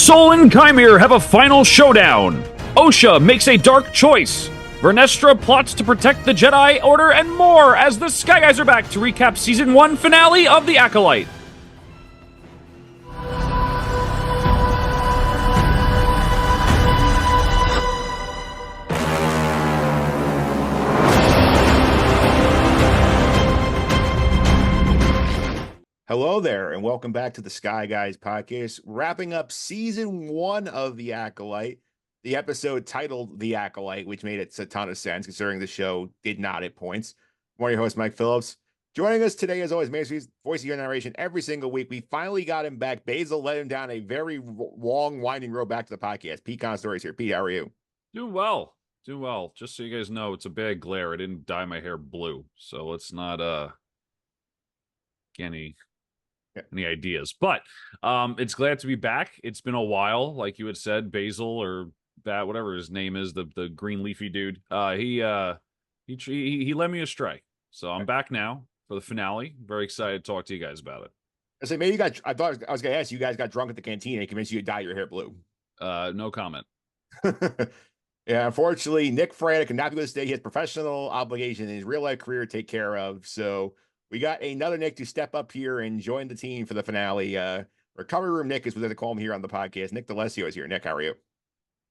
Sol and Chimere have a final showdown. Osha makes a dark choice. Vernestra plots to protect the Jedi Order and more as the Sky Guys are back to recap Season 1 finale of The Acolyte. Hello there, and welcome back to the Sky Guys podcast, wrapping up Season 1 of The Acolyte, the episode titled The Acolyte, which made a ton of sense considering the show did not at points. I'm one of your hosts, Mike Phillips. Joining us today, as always, Macy's voice of your narration every single week. We finally got him back. Basil led him down a very long, winding road back to the podcast. Pete Consadori is here. Pete, how are you? Doing well. Just so you guys know, it's a bad glare. I didn't dye my hair blue, so let's not get any ideas. But it's glad to be back. It's been a while, like you had said. Basil or that whatever his name is, the green leafy dude. He led me astray. So I'm back now for the finale. Very excited to talk to you guys about it. I said maybe I thought I was gonna ask you guys got drunk at the canteen and convinced you to dye your hair blue. No comment. Yeah, unfortunately, Nick Fraietta cannot be with us today. He has professional obligation in his real life career to take care of. So we got another Nick to step up here and join the team for the finale. Recovery Room Nick is what they call him here on the podcast. Nick D'Alessio is here. Nick, how are you?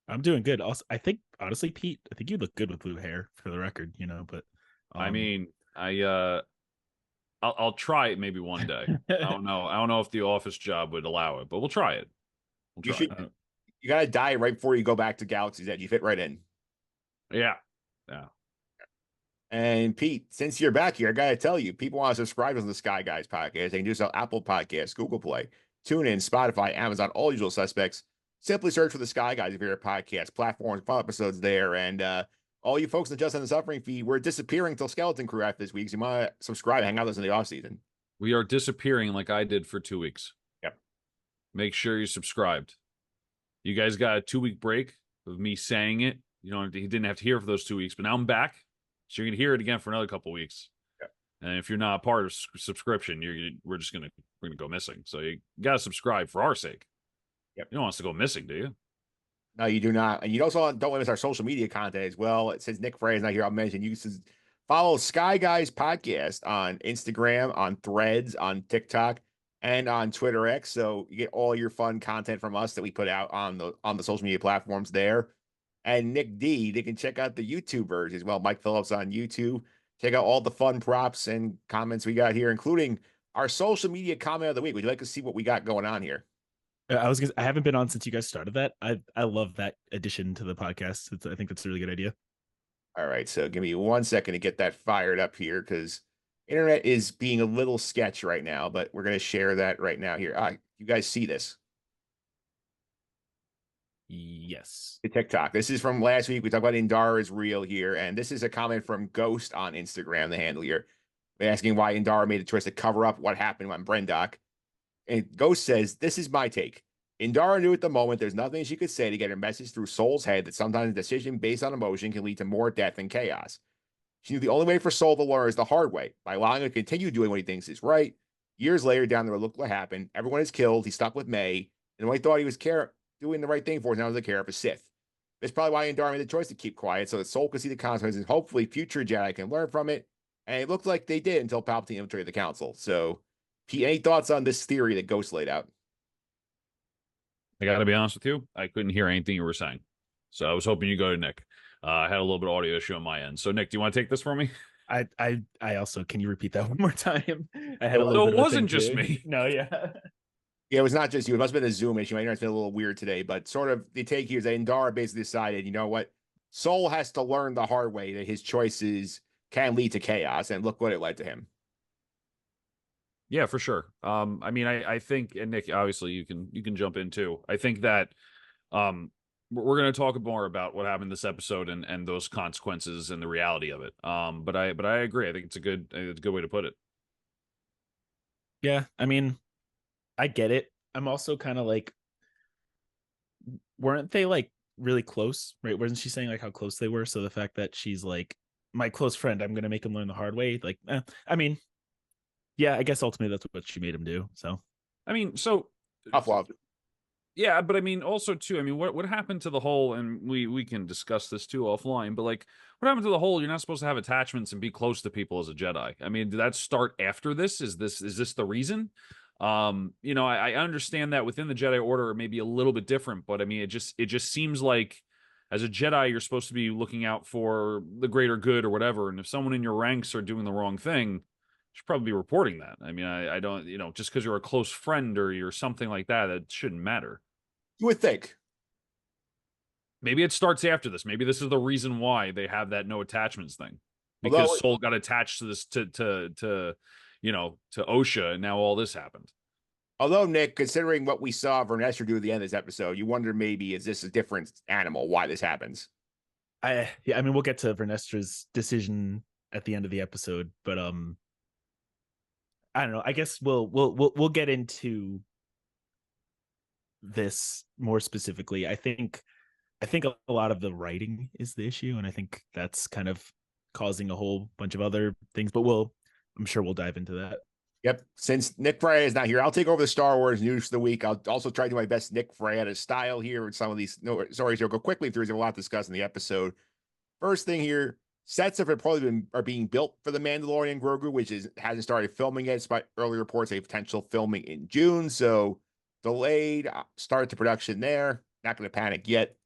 I'm doing good. Also, I think honestly, Pete, I think you look good with blue hair for the record, but I mean, I'll try it maybe one day. I don't know if the office job would allow it, but we'll try it. You gotta die right before you go back to Galaxy's Edge. You fit right in. Yeah. And Pete, since you're back here, I gotta tell you, people want to subscribe to the Sky Guys podcast. They can do so on Apple Podcasts, Google Play, TuneIn, Spotify, Amazon, all usual suspects. Simply search for the Sky Guys if you're a podcast platforms, file episodes there. And all you folks in the Just and the Suffering feed, we're disappearing till Skeleton Crew after this week. So you want to subscribe, hang out with us in the off season. We are disappearing like I did for 2 weeks. Yep. Make sure you're subscribed. You guys got a 2-week break of me saying it. He didn't have to hear it for those 2 weeks, but now I'm back. So you're gonna hear it again for another couple weeks. Yep. And if you're not a part of subscription, we're gonna go missing. So you gotta subscribe for our sake. Yep. You don't want us to go missing, do you? No, you do not. And you also don't miss our social media content as well. Since Nick Fraietta is not here, I'll mention you can follow Sky Guys Podcast on Instagram, on Threads, on TikTok, and on Twitter X. So you get all your fun content from us that we put out on the social media platforms there. And Nick D, they can check out the YouTube version as well. Mike Phillips on YouTube. Check out all the fun props and comments we got here, including our social media comment of the week. Would you like to see what we got going on here? I haven't been on since you guys started that. I love that addition to the podcast. I think that's a really good idea. All right, so give me 1 second to get that fired up here because internet is being a little sketch right now, but we're going to share that right now here. You guys see this? Yes. The TikTok. This is from last week. We talked about Indara is real here, and this is a comment from Ghost on Instagram, the handle here, asking why Indara made the choice to cover up what happened on Brendok. And Ghost says, "This is my take. Indara knew at the moment there's nothing she could say to get her message through Soul's head that sometimes a decision based on emotion can lead to more death and chaos. She knew the only way for Soul to learn is the hard way, by allowing him to continue doing what he thinks is right. Years later, down the road, look what happened. Everyone is killed. He's stuck with May. And when he thought he was doing the right thing for us, now he's the care of a Sith. That's probably why Indara made the choice to keep quiet, so that Soul could see the consequences. Hopefully, future Jedi can learn from it. And it looked like they did until Palpatine infiltrated the Council. So, Pete, any thoughts on this theory that Ghost laid out? I got to be honest with you. I couldn't hear anything you were saying. So I was hoping you go to Nick. I had a little bit of audio issue on my end. So, Nick, do you want to take this for me? I also, can you repeat that one more time? I had a little So bit it wasn't just me. No, yeah. Yeah, it was not just you. It must have been a Zoom issue. My internet's been a little weird today, but sort of the take here is that Indara basically decided, you know what? Soul has to learn the hard way that his choices can lead to chaos, and look what it led to him. Yeah, for sure. I mean, I think, and Nick, obviously you can jump in too. I think that we're going to talk more about what happened this episode and those consequences and the reality of it. But I agree. I think it's a good way to put it. Yeah, I mean, I get it. I'm also kind of like, weren't they like really close, right? Wasn't she saying like how close they were? So the fact that she's like, my close friend, I'm going to make him learn the hard way. Like, I mean, yeah, I guess ultimately that's what she made him do. So, I mean, so tough love. Yeah, but I mean, also too. I mean, what happened to the whole? And we can discuss this too offline. But like, what happened to the whole? You're not supposed to have attachments and be close to people as a Jedi. I mean, did that start after this? Is this the reason? I understand that within the Jedi Order it may be a little bit different, but I mean, it just seems like as a Jedi you're supposed to be looking out for the greater good or whatever. And if someone in your ranks are doing the wrong thing, you should probably be reporting that. I mean, I don't, just because you're a close friend or you're something like that, that shouldn't matter. You would think. Maybe it starts after this. Maybe this is the reason why they have that no attachments thing. Because Although, Soul got attached to this to Osha, and now all this happened. although Nick, considering what we saw Vernestra do at the end of this episode, you wonder maybe is this a different animal? Why this happens? I mean, we'll get to Vernestra's decision at the end of the episode, but I don't know. I guess we'll get into this more specifically. I think a lot of the writing is the issue, and I think that's kind of causing a whole bunch of other things. But I'm sure we'll dive into that. Yep. Since Nick Fraietta is not here, I'll take over the Star Wars news for the week. I'll also try to do my best Nick Fraietta style here with some of these stories. I'll go quickly through. There's a lot to discuss in the episode. First thing here, sets have probably are being built for the Mandalorian Grogu, which hasn't started filming yet, despite early reports of potential filming in June. So delayed. Start the production there. Not going to panic yet.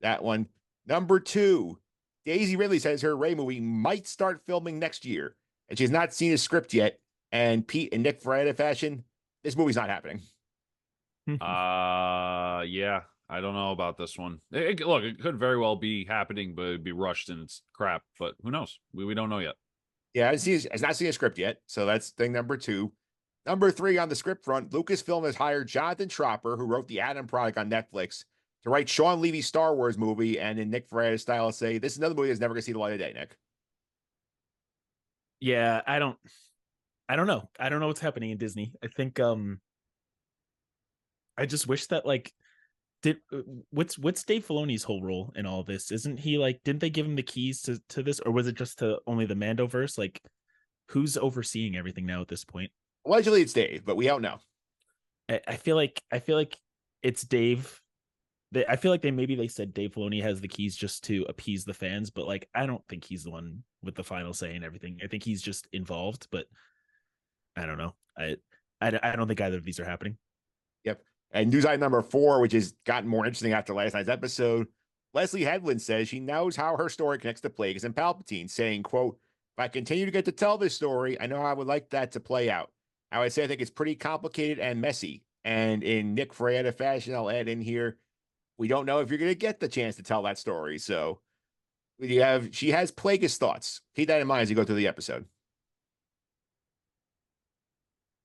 That one. Number two, Daisy Ridley says her Rey movie might start filming next year, and she's not seen a script yet. And Pete and Nick Fraietta fashion, this movie's not happening. Yeah, I don't know about this one. Look, it could very well be happening, but it'd be rushed and it's crap. But who knows? We don't know yet. Yeah, has not seen a script yet, so that's thing number two. Number three on the script front, Lucasfilm has hired Jonathan Tropper, who wrote the Adam Project on Netflix, to write Sean Levy's Star Wars movie, and in Nick Fraietta style, say this is another movie that's never going to see the light of day. Nick. Yeah, I don't know. I don't know what's happening in Disney. I think I just wish that like did what's Dave Filoni's whole role in all this? Isn't he like didn't they give him the keys to this, or was it just to only the Mandoverse? Like who's overseeing everything now at this point? Allegedly, it's Dave, but we don't know. I feel like it's Dave. I feel like they said Dave Filoni has the keys just to appease the fans, but like I don't think he's the one with the final say and everything. I think he's just involved, but I don't know. I don't think either of these are happening. Yep. And news item number four, which has gotten more interesting after last night's episode. Leslie Headland says she knows how her story connects to Plagueis and Palpatine, saying, quote, if I continue to get to tell this story, I know how I would like that to play out. I would say I think it's pretty complicated and messy. And in Nick Fraietta fashion, I'll add in here, we don't know if you're going to get the chance to tell that story. So she has Plagueis thoughts. Keep that in mind as you go through the episode.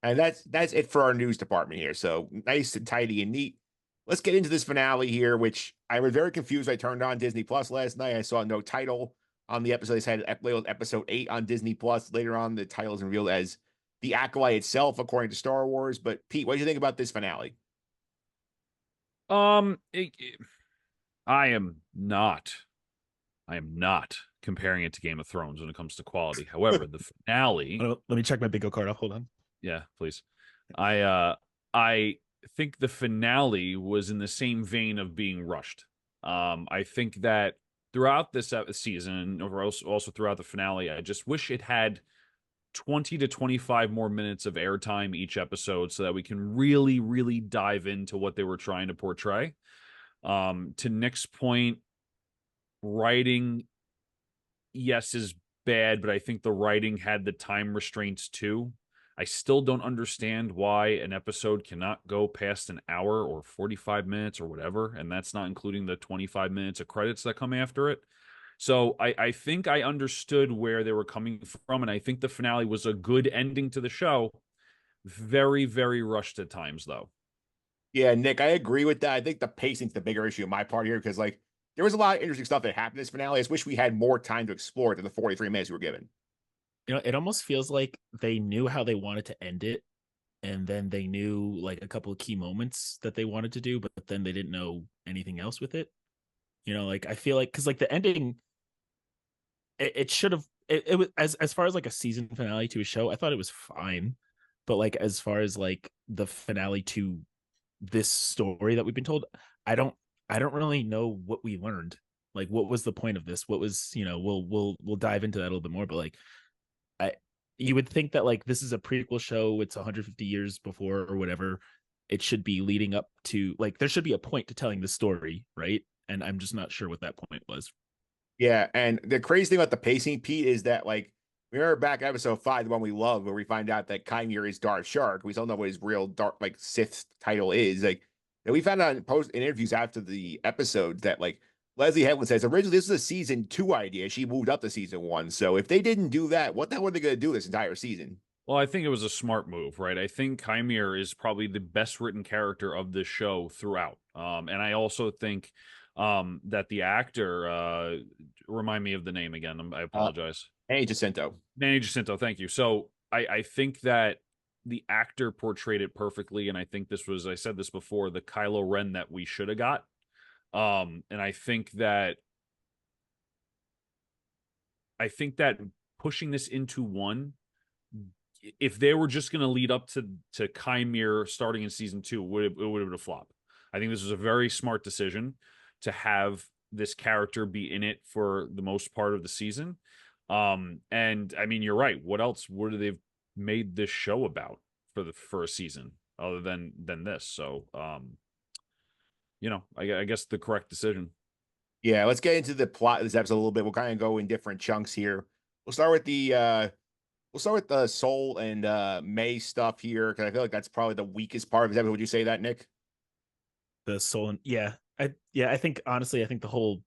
And that's it for our news department here. So nice and tidy and neat. Let's get into this finale here, which I was very confused. I turned on Disney Plus last night. I saw no title on the episode. They said labeled episode 8 on Disney Plus. Later on, the title is revealed as The Acolyte itself, according to Star Wars. But Pete, what do you think about this finale? I am not comparing it to Game of Thrones when it comes to quality. However, the finale. Let me check my bingo card off. Hold on. Yeah, please. I think the finale was in the same vein of being rushed. I think that throughout this season, or also throughout the finale, I just wish it had 20 to 25 more minutes of airtime each episode so that we can really, really dive into what they were trying to portray. To Nick's point, writing, yes, is bad, but I think the writing had the time restraints too. I still don't understand why an episode cannot go past an hour or 45 minutes or whatever, and that's not including the 25 minutes of credits that come after it. So I think I understood where they were coming from, and I think the finale was a good ending to the show. Very, very rushed at times, though. Yeah, Nick, I agree with that. I think the pacing's the bigger issue on my part here because, like, there was a lot of interesting stuff that happened in this finale. I just wish we had more time to explore it than the 43 minutes we were given. It almost feels like they knew how they wanted to end it, and then they knew like a couple of key moments that they wanted to do, but then they didn't know anything else with it. Like I feel like because like the ending, it should have it was as far as like a season finale to a show, I thought it was fine, but like as far as like the finale to this story that we've been told, I don't really know what we learned. Like, what was the point of this? What was, we'll dive into that a little bit more, but like, I you would think that like this is a prequel show, it's 150 years before or whatever. It should be leading up to, like, there should be a point to telling the story, right? And I'm just not sure what that point was. Yeah, and the crazy thing about the pacing, Pete, is that like remember back episode 5, the one we love, where we find out that Chimera is Darth Shark. We still don't know what his real dark like Sith title is. Like, and we found out in post interviews after the episode that like Leslie Headland says originally this was a season 2 idea. She moved up to season 1. So if they didn't do that, what the hell were they going to do this entire season? Well, I think it was a smart move, right? I think Chimera is probably the best written character of this show throughout. And I also think that the actor, remind me of the name again. I apologize. Hey, Jacinto. Manny Jacinto, thank you. So I think that the actor portrayed it perfectly, and I think this was, I said this before, the Kylo Ren that we should have got. And I think that pushing this into one, if they were just going to lead up to Chimera starting in season 2, it would have been a flop. I think this was a very smart decision to have this character be in it for the most part of the season. And I mean, you're right. What else would they've made this show about for a season other than this? So, I guess the correct decision. Yeah, let's get into the plot of this episode a little bit. We'll kind of go in different chunks here. We'll start with the Soul and May stuff here, because I feel like that's probably the weakest part of this episode. Would you say that, Nick? The Soul and I think honestly, I think the whole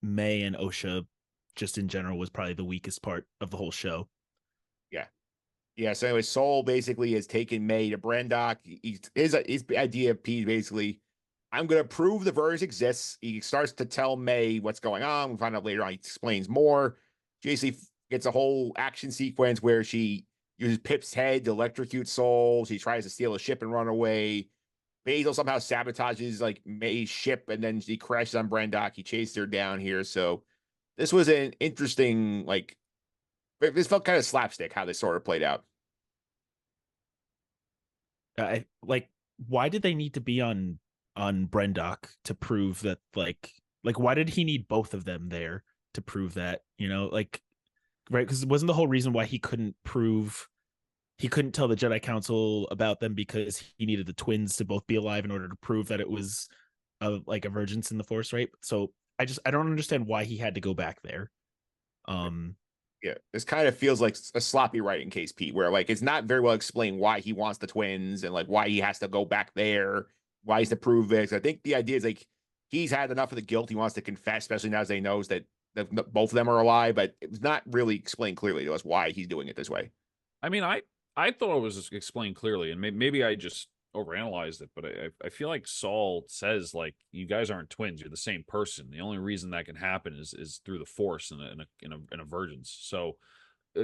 May and Osha just in general was probably the weakest part of the whole show. Yeah. So anyway, Soul basically has taken May to Brendok. His idea of Pete basically, I'm going to prove the verse exists. He starts to tell May what's going on. We find out later on he explains more. JC gets a whole action sequence where she uses Pip's head to electrocute Soul. She tries to steal a ship and run away. Basil somehow sabotages like May's ship, and then she crashes on Brendok. He chased her down here. So this was an interesting, like, this felt kind of slapstick how this sort of played out. I like, why did they need to be on Brendok to prove that, like why did he need both of them there to prove that, like, right? Because it wasn't the whole reason why he couldn't tell the Jedi Council about them, because he needed the twins to both be alive in order to prove that it was a emergence in the Force, right? So I don't understand why he had to go back there. Yeah, this kind of feels like a sloppy writing case, Pete, where like it's not very well explained why he wants the twins and like why he has to go back there, why he's to prove this. I think the idea is like he's had enough of the guilt. He wants to confess, especially now as he knows that both of them are alive, but it was not really explained clearly to us why he's doing it this way. I mean, I thought it was explained clearly, and maybe I just overanalyzed it, but I feel like Saul says, like, you guys aren't twins, you're the same person. The only reason that can happen is through the Force and a vergence. So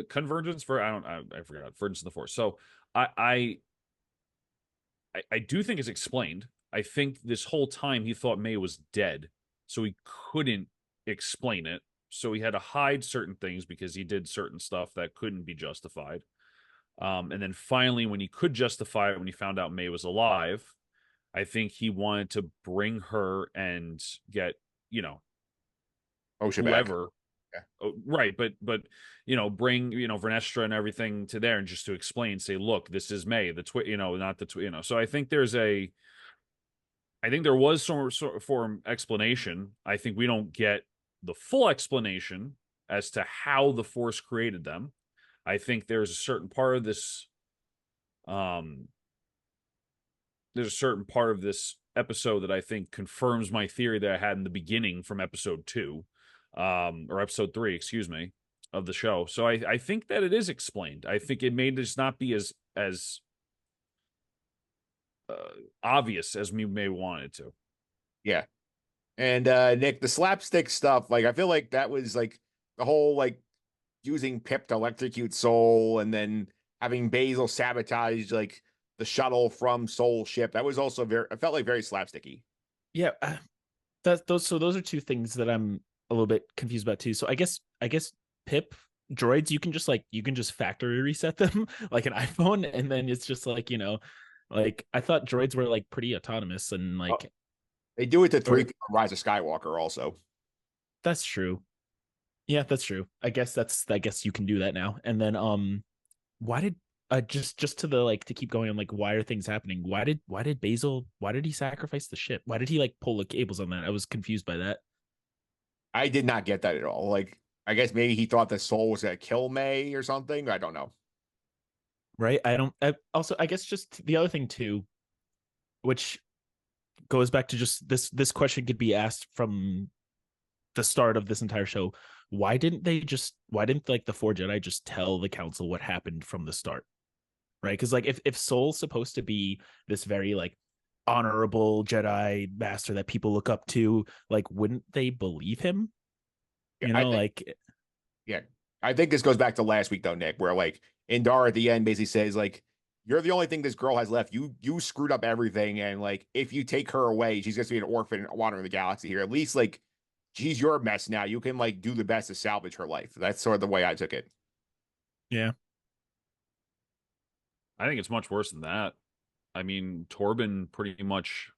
convergence for I forgot, vergence in the Force. So I do think it's explained. I think this whole time he thought May was dead, so he couldn't explain it. So he had to hide certain things because he did certain stuff that couldn't be justified. And then finally, when he could justify it, when he found out May was alive, I think he wanted to bring her and get, Osha whoever. Yeah. Oh, right. But, bring, Vernestra and everything to there, and just to explain, say, look, this is May, not the, so I think there was some sort of form explanation. I think we don't get the full explanation as to how the Force created them. I think there's a certain part of this episode that I think confirms my theory that I had in the beginning from episode 2, or episode 3, excuse me, of the show. So I think that it is explained. I think it may just not be as obvious as we may want it to. Yeah. And Nick, the slapstick stuff, like I feel like that was like the whole like using Pip to electrocute Soul and then having Basil sabotage like the shuttle from Soul ship. That was also I felt like very slapsticky. Yeah, those are two things that I'm a little bit confused about too. So I guess Pip droids, you can just factory reset them like an iPhone, and then it's just like, Like I thought droids were like pretty autonomous and Oh, like they do it to or 3 Rise of Skywalker also. that's true. Yeah, that's true. I guess you can do that now. And then why did just to the like to keep going on like why are things happening? Why did Basil why did he sacrifice the ship? Why did he like pull the cables on that? I was confused by that. I did not get that at all. Like, I guess maybe he thought the soul was gonna kill May or something. I don't know. Right? Also I guess just the other thing too, which goes back to just this question could be asked from the start of this entire show. Why didn't like the four Jedi just tell the council what happened from the start? Right? Because like if Soul's supposed to be this very like honorable Jedi master that people look up to, like wouldn't they believe him? Yeah, You I know, think like yeah. I think this goes back to last week though, Nick, where like Indar at the end basically says, like, you're the only thing this girl has left. You screwed up everything, and like if you take her away, she's gonna be an orphan wandering the galaxy here. At least like she's your mess now. You can like do the best to salvage her life. That's sort of the way I took it. yeah. I think it's much worse than that. I mean, Torben pretty much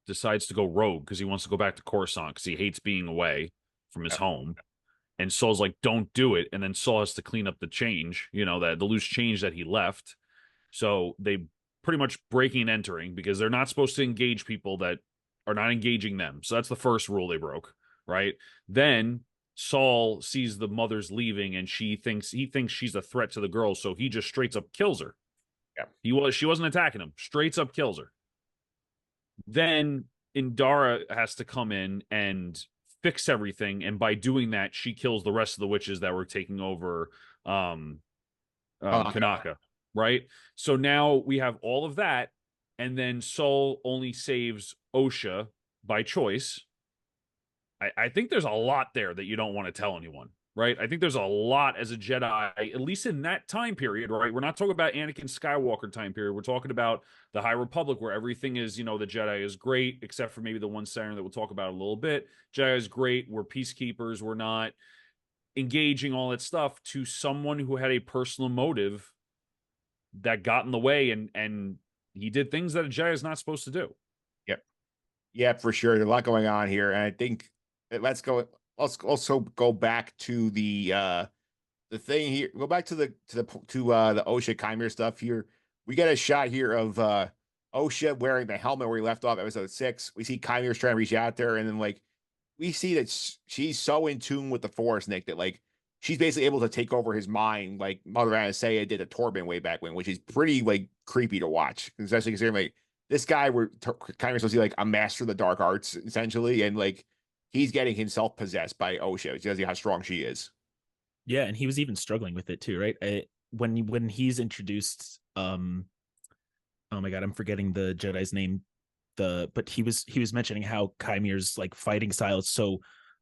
decides to go rogue because he wants to go back to Coruscant because he hates being away from his Yeah. home. And Saul's like, don't do it. And then Saul has to clean up the change, that the loose change that he left. So they pretty much breaking and entering because they're not supposed to engage people that are not engaging them. So that's the first rule they broke, right? Then Saul sees the mother's leaving and he thinks she's a threat to the girls, so he just straight up kills her. Yeah. She wasn't attacking him, straight up kills her. Then Indara has to come in and fix everything, and by doing that, she kills the rest of the witches that were taking over Kanaka, right? So now we have all of that, and then Saul only saves Osha by choice. I think there's a lot there that you don't want to tell anyone, right? I think there's a lot as a Jedi, at least in that time period, right? We're not talking about Anakin Skywalker time period. We're talking about the High Republic where everything is, the Jedi is great, except for maybe the one siren that we'll talk about a little bit. Jedi is great. We're peacekeepers. We're not engaging all that stuff to someone who had a personal motive that got in the way and he did things that a Jedi is not supposed to do. Yep. Yeah, for sure. There's a lot going on here. And I think let's also go back to the thing here. Go back to the Osha Chimera stuff here. We get a shot here of Osha wearing the helmet where he left off episode 6. We see Chimeras trying to reach out there, and then like we see that she's so in tune with the Force, Nick, that like she's basically able to take over his mind, like Mother Anastasia did to Torben way back when, which is pretty like creepy to watch, especially considering like this guy were kind of supposed to be like a master of the dark arts essentially, and like he's getting himself possessed by Osha. It tells you how strong she is. Yeah, and he was even struggling with it too, right? When he's introduced, oh my god, I'm forgetting the Jedi's name. But he was mentioning how Kymir's like fighting style is so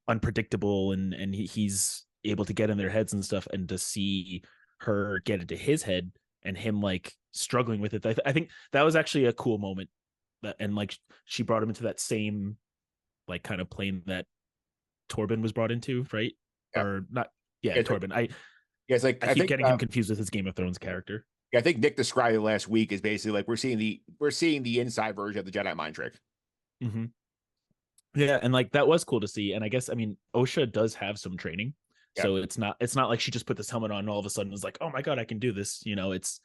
unpredictable, and he's able to get in their heads and stuff, and to see her get into his head and him like struggling with it, I think that was actually a cool moment. And like she brought him into that same like kind of plane that Torben was brought into, right? Yeah. Or not? Yeah, Yeah, Torben. it's like I keep getting him confused with his Game of Thrones character. I think Nick described it last week is basically like we're seeing the inside version of the Jedi mind trick. Mm-hmm. Yeah, and like that was cool to see. And I guess Osha does have some training, Yeah. so it's not like she just put this helmet on and all of a sudden was like, oh my god, I can do this. It's,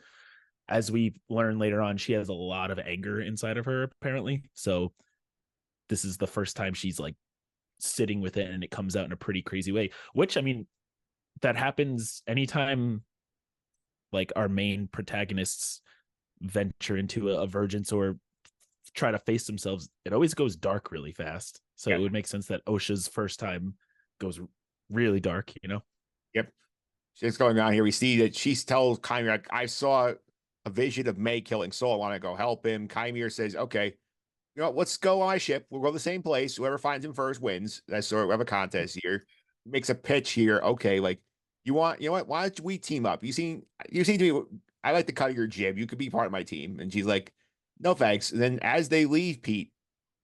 as we learn later on, she has a lot of anger inside of her apparently. So this is the first time she's like sitting with it, and it comes out in a pretty crazy way. Which that happens anytime like our main protagonists venture into a vergence or try to face themselves. It always goes dark really fast. So Yeah. it would make sense that Osha's first time goes really dark, Yep. It's going on here. We see that she tells Chimera, I saw a vision of May killing Saul. I want to go help him. Chimera says, okay, let's go on my ship. We'll go to the same place. Whoever finds him first wins. That's sort of, we have a contest here. Makes a pitch here. Okay, like you know what? Why don't we team up? You seem to be. I like the cut of your jib. You could be part of my team. And she's like, no thanks. And then as they leave, Pete,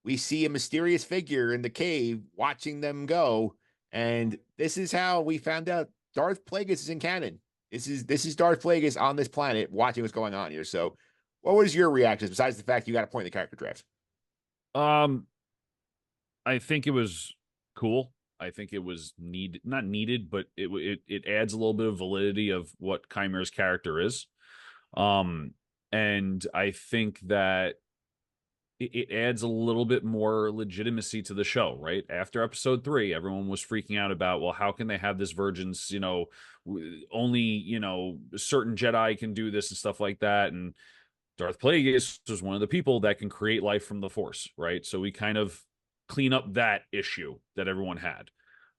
we see a mysterious figure in the cave watching them go. And this is how we found out Darth Plagueis is in canon. This is Darth Plagueis on this planet watching what's going on here. So What was your reaction besides the fact you got a point in the character draft? Um, I think it was cool. I think it was not needed, but it adds a little bit of validity of what Chimera's character is. Um, and I think that it adds a little bit more legitimacy to the show, right? After episode 3, everyone was freaking out about, well, how can they have this virgins, only, certain Jedi can do this and stuff like that. And Darth Plagueis was one of the people that can create life from the Force, right? So we kind of clean up that issue that everyone had.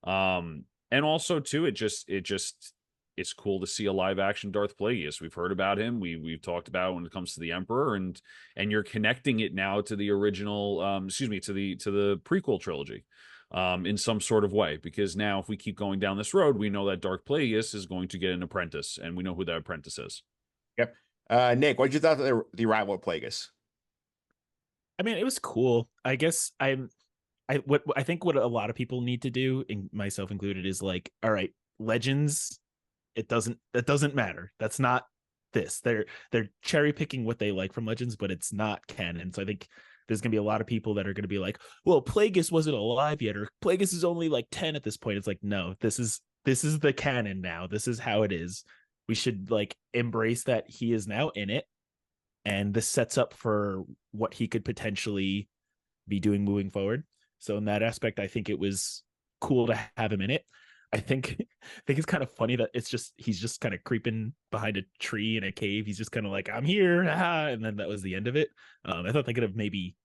And also too, it's cool to see a live action Darth Plagueis. We've heard about him. We've talked about when it comes to the Emperor, and you're connecting it now to the original, to the prequel trilogy, in some sort of way. Because now, if we keep going down this road, we know that Darth Plagueis is going to get an apprentice, and we know who that apprentice is. Yep. Nick, what did you thought of the arrival of Plagueis? I mean, it was cool. I guess I think what a lot of people need to do, and myself included, is like, all right, Legends, that doesn't matter. That's not this. They're cherry picking what they like from Legends, but it's not canon. So I think there's gonna be a lot of people that are gonna be like, well, Plagueis wasn't alive yet, or Plagueis is only like 10 at this point. It's like, no, this is the canon now. This is how it is. We should like embrace that he is now in it, and this sets up for what he could potentially be doing moving forward. So in that aspect, I think it was cool to have him in it. I think it's kind of funny that he's just kind of creeping behind a tree in a cave. He's just kind of like, I'm here, and then that was the end of it. I thought they could have maybe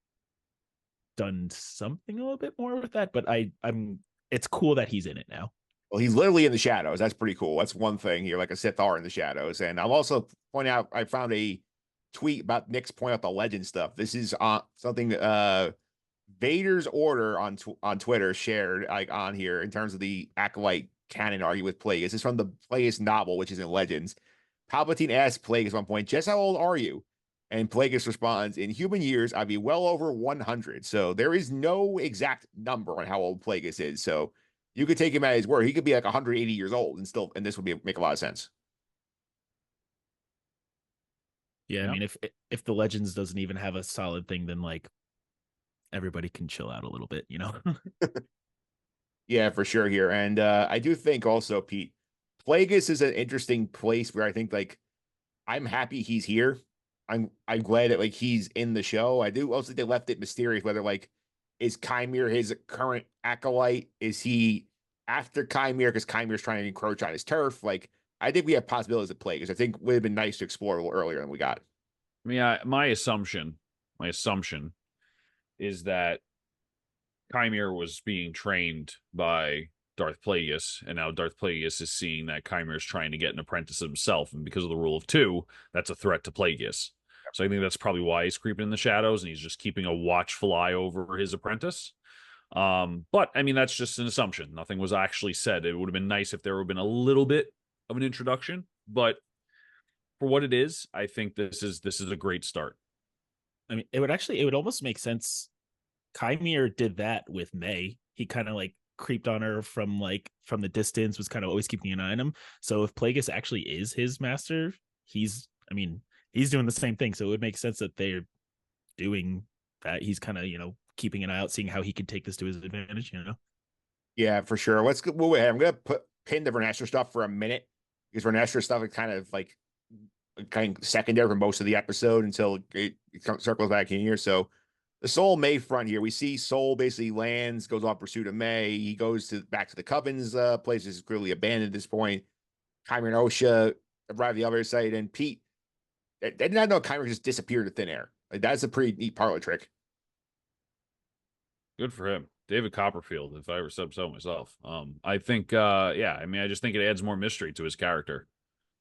done something a little bit more with that, but I'm it's cool that he's in it now. Well, he's literally in the shadows. That's pretty cool. That's one thing here, like a Sith are in the shadows. And I'll also point out, I found a tweet about Nick's point out the legend stuff. This is something Vader's Order on Twitter shared like on here in terms of the Acolyte canon argue with Plagueis. This is from the Plagueis novel, which is in Legends. Palpatine asks Plagueis at one point, just how old are you? And Plagueis responds, in human years, I'd be well over 100. So there is no exact number on how old Plagueis is. So you could take him at his word. He could be like 180 years old and this would make a lot of sense. Yeah, I mean, if the Legends doesn't even have a solid thing, then like everybody can chill out a little bit, you know? Yeah, for sure here. And I do think also, Pete, Plagueis is an interesting place where I think like I'm happy he's here. I'm glad that like he's in the show. I do also think they left it mysterious whether like is Chimera his current acolyte? Is he after Chimera because Chimera's trying to encroach on his turf? Like I think we have possibilities of Plagueis. I think would have been nice to explore a little earlier than we got. I mean, my assumption is that Chimera was being trained by Darth Plagueis, and now Darth Plagueis is seeing that Chimera is trying to get an apprentice himself, and because of the rule of 2, that's a threat to Plagueis. So I think that's probably why he's creeping in the shadows, and he's just keeping a watchful eye over his apprentice. But I mean, that's just an assumption. Nothing was actually said. It would have been nice if there would have been a little bit of an introduction, but for what it is, I think this is a great start. I mean, it would almost make sense. Chimera did that with May. He kind of like creeped on her from the distance, was kind of always keeping an eye on him. So if Plagueis actually is his master, he's doing the same thing. So it would make sense that they're doing that. He's kind of, keeping an eye out, seeing how he could take this to his advantage, Yeah, for sure. Let's go. Well, wait, I'm gonna pin the Vernestra stuff for a minute because Vernestra stuff is kind of secondary for most of the episode until it circles back in here. So the Soul May front here, we see Soul basically lands, goes off pursuit of May. He goes back to the Coven's place. This is clearly abandoned at this point. Chimera and Osha arrive at the elevator site, and Pete, they did not know Chimera just disappeared to thin air. Like, that's a pretty neat parlor trick. Good for him. David Copperfield, if I ever sub so myself. I think I mean, I just think it adds more mystery to his character.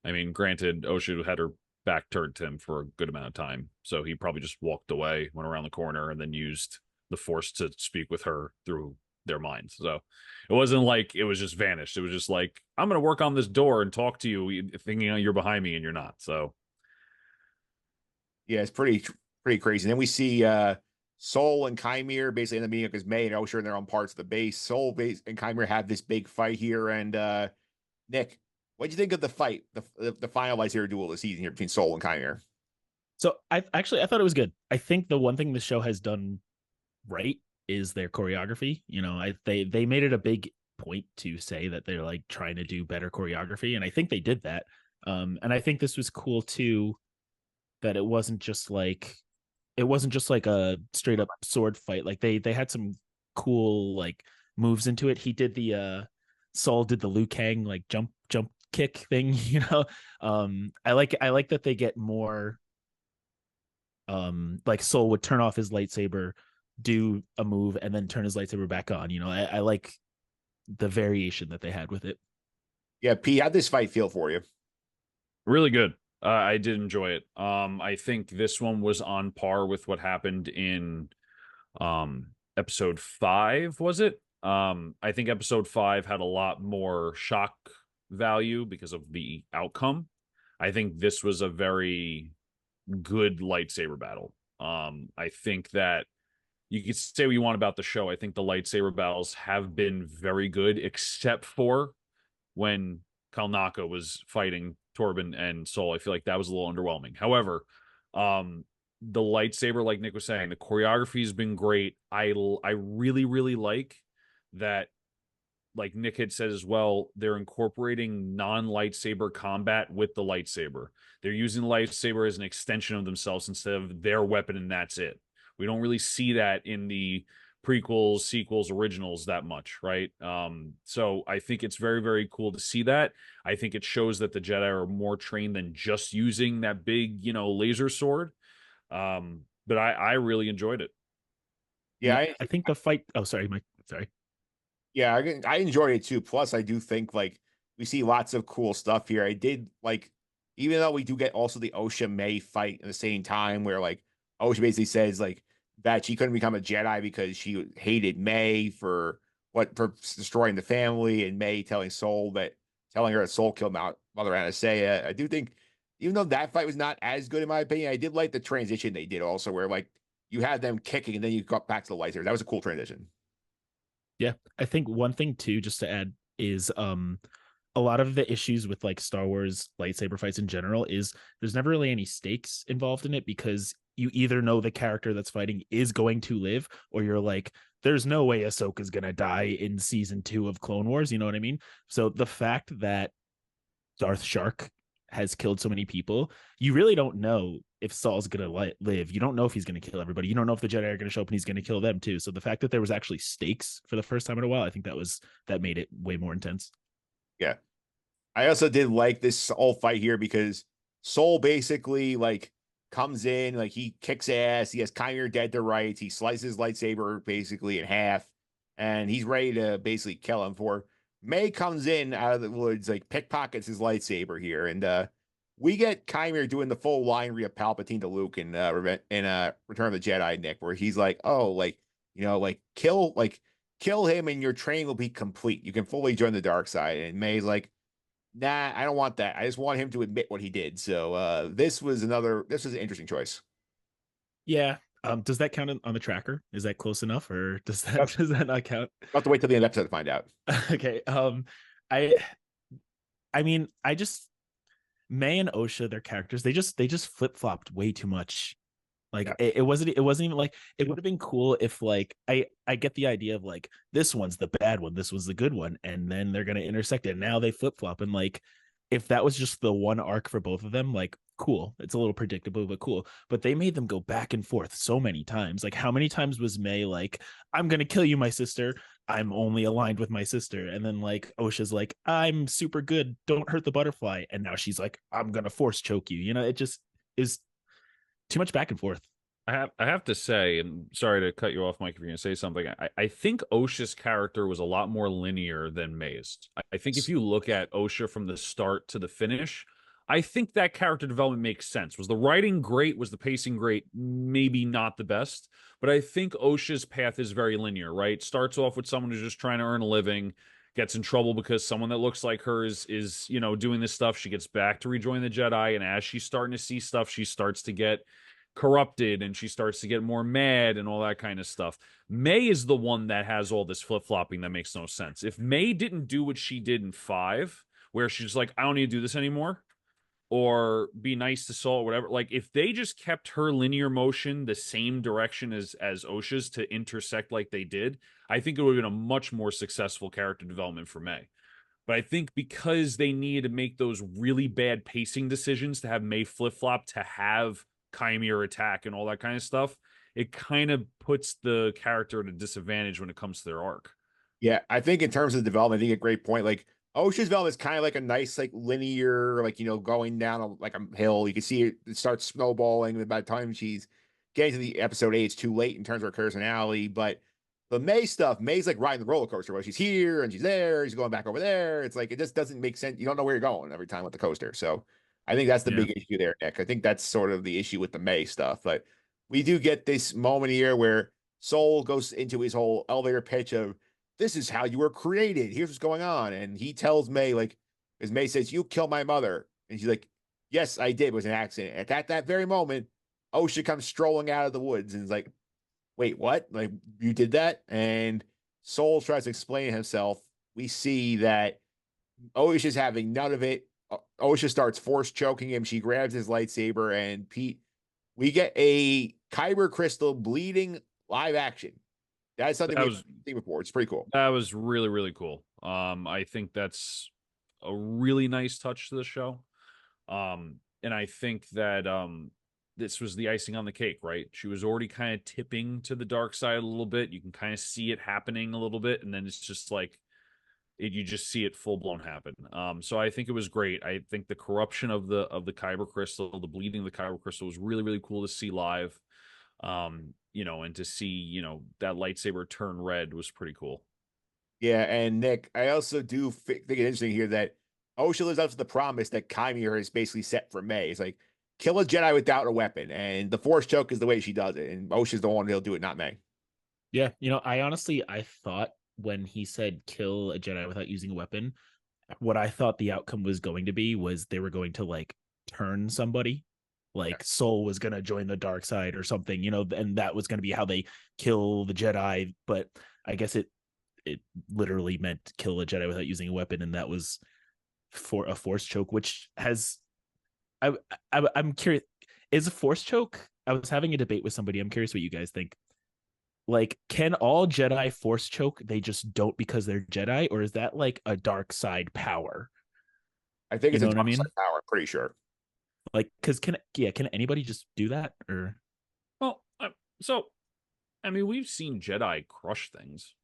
I mean, granted, Osha had her back turned to him for a good amount of time, so he probably just walked away, went around the corner, and then used the Force to speak with her through their minds. So it wasn't like it was just vanished. It was just like, I'm going to work on this door and talk to you, thinking you're behind me and you're not. So yeah, it's pretty crazy. And then we see Soul and Chimera basically in the meeting because May and Osha are in their own parts of the base. Soul base and Chimera have this big fight here. And Nick, what do you think of the fight, the final lightsaber duel this season here between Soul and Chimera? So I thought it was good. I think the one thing the show has done right is their choreography. You know, they made it a big point to say that they're like trying to do better choreography, and I think they did that. And I think this was cool too, that it wasn't just like a straight up sword fight. Like they had some cool like moves into it. He did the Saul did the Liu Kang like jump kick thing, you know. I like that they get more like Soul would turn off his lightsaber, do a move, and then turn his lightsaber back on. You know, I like the variation that they had with it. Yeah, Pete, how'd this fight feel for you? Really good. I did enjoy it. I think this one was on par with what happened in episode 5, was it? I think episode 5 had a lot more shock value because of the outcome. I think this was a very good lightsaber battle. I think that you could say what you want about the show. I think the lightsaber battles have been very good, except for when Kalnaka was fighting Torben and Soul. I feel like that was a little underwhelming. However, the lightsaber, like Nick was saying, the choreography has been great. I really really like that. Like Nick had said as well, they're incorporating non-lightsaber combat with the lightsaber. They're using the lightsaber as an extension of themselves instead of their weapon, and that's it. We don't really see that in the prequels, sequels, originals that much, right? So I think it's very, very cool to see that. I think it shows that the Jedi are more trained than just using that big, laser sword. But I really enjoyed it. Yeah, I think the fight. Oh, sorry, Mike. Sorry. yeah, I enjoyed it too. Plus, I do think like we see lots of cool stuff here. I did like, even though we do get also the Osha May fight at the same time, where like Osha basically says like that she couldn't become a Jedi because she hated May for destroying the family, and May telling her that Soul killed Mother Anastasia. I do think even though that fight was not as good in my opinion, I did like the transition they did also, where like you had them kicking and then you got back to the lightsaber. That was a cool transition. Yeah, I think one thing too, just to add, is a lot of the issues with like Star Wars lightsaber fights in general is there's never really any stakes involved in it because you either know the character that's fighting is going to live, or you're like, there's no way Ahsoka's gonna die in season 2 of Clone Wars. You know what I mean? So the fact that Darth Shark has killed so many people, you really don't know if Saul's gonna live. You don't know if he's gonna kill everybody. You don't know if the Jedi are gonna show up and he's gonna kill them too. So the fact that there was actually stakes for the first time in a while, I think that made it way more intense. Yeah. I also did like this whole fight here because Soul basically like comes in, like he kicks ass, he has Chimera dead to rights, he slices lightsaber basically in half, and he's ready to basically kill him. For May comes in out of the woods, like pickpockets his lightsaber here, and we get Chimera doing the full line read of Palpatine to Luke in Return of the Jedi, Nick, where he's like, oh, like, kill him and your training will be complete. You can fully join the dark side. And May's like, nah, I don't want that. I just want him to admit what he did. So this was an interesting choice. Yeah. Does that count on the tracker? Is that close enough, or does that Yep. does that not count? We'll have to wait till the end of the episode to find out. Okay. I I mean, I just May and Osha, their characters, they just flip flopped way too much. Like Yeah. it wasn't even like it would have been cool if like I get the idea of like this one's the bad one, this was the good one, and then they're gonna intersect it. Now they flip flop, and like if that was just the one arc for both of them, like cool. It's a little predictable, but cool. But they made them go back and forth so many times. Like how many times was May like, I'm gonna kill you, my sister. I'm only aligned with my sister. And then like Osha's like, I'm super good. Don't hurt the butterfly. And now she's like, I'm gonna force choke you. You know, it just is too much back and forth. I have to say, and sorry to cut you off, Mike, if you're going to say something. I think Osha's character was a lot more linear than May's. I think if you look at Osha from the start to the finish, I think that character development makes sense. Was the writing great? Was the pacing great? Maybe not the best, but I think Osha's path is very linear, right? Starts off with someone who's just trying to earn a living, gets in trouble because someone that looks like her is doing this stuff. She gets back to rejoin the Jedi, and as she's starting to see stuff, she starts to get corrupted and she starts to get more mad and all that kind of stuff. May is the one that has all this flip-flopping that makes no sense. If May didn't do what she did in 5, where she's like, I don't need to do this anymore, or be nice to Saul or whatever. Like if they just kept her linear motion the same direction as Osha's to intersect like they did, I think it would have been a much more successful character development for May. But I think because they needed to make those really bad pacing decisions to have May flip flop, to have Chimera attack and all that kind of stuff, it kind of puts the character at a disadvantage when it comes to their arc. Yeah, I think in terms of development, I think a great point. Like Osha's development is kind of like a nice, like linear, like going down like a hill. You can see it starts snowballing. And by the time she's getting to the episode 8, it's too late in terms of her personality. But the May stuff, May's like riding the roller coaster where she's here and she's there, she's going back over there. It's like it just doesn't make sense. You don't know where you're going every time with the coaster. So I think that's the Yeah. big issue there, Nick. I think that's sort of the issue with the May stuff. But we do get this moment here where Soul goes into his whole elevator pitch of this is how you were created. Here's what's going on. And he tells May, like, as May says, you killed my mother. And she's like, yes, I did. It was an accident. At that very moment, Osha comes strolling out of the woods and is like, wait, what? Like, you did that? And Soul tries to explain himself. We see that Osha's having none of it. Osha starts force choking him. She grabs his lightsaber, and Pete, we get a Kyber crystal bleeding live action. That's something we've seen before. It's pretty cool. That was really, really cool. I think that's a really nice touch to the show. And I think that this was the icing on the cake, right? She was already kind of tipping to the dark side a little bit. You can kind of see it happening a little bit, and then it's just like you just see it full blown happen. So I think it was great. I think the corruption of the Kyber crystal, the bleeding of the Kyber crystal was really, really cool to see live. And to see, that lightsaber turn red was pretty cool. Yeah, and Nick, I also do think it interesting here that Osha lives up to the promise that Chimera is basically set for May. It's like, kill a Jedi without a weapon, and the Force choke is the way she does it, and Osha's the one who'll do it, not May. Yeah, I thought when he said kill a Jedi without using a weapon, what I thought the outcome was going to be was they were going to like turn somebody, like Soul was going to join the dark side or something, and that was going to be how they kill the Jedi. But I guess it literally meant kill a Jedi without using a weapon, and that was for a force choke, which has I'm curious, is a force choke? I was having a debate with somebody. I'm curious what you guys think. Like, can all Jedi force choke? They just don't because they're Jedi, or is that like a dark side power? I think it's a dark side power. I'm pretty sure. Like, because can anybody just do that? Or well, we've seen Jedi crush things,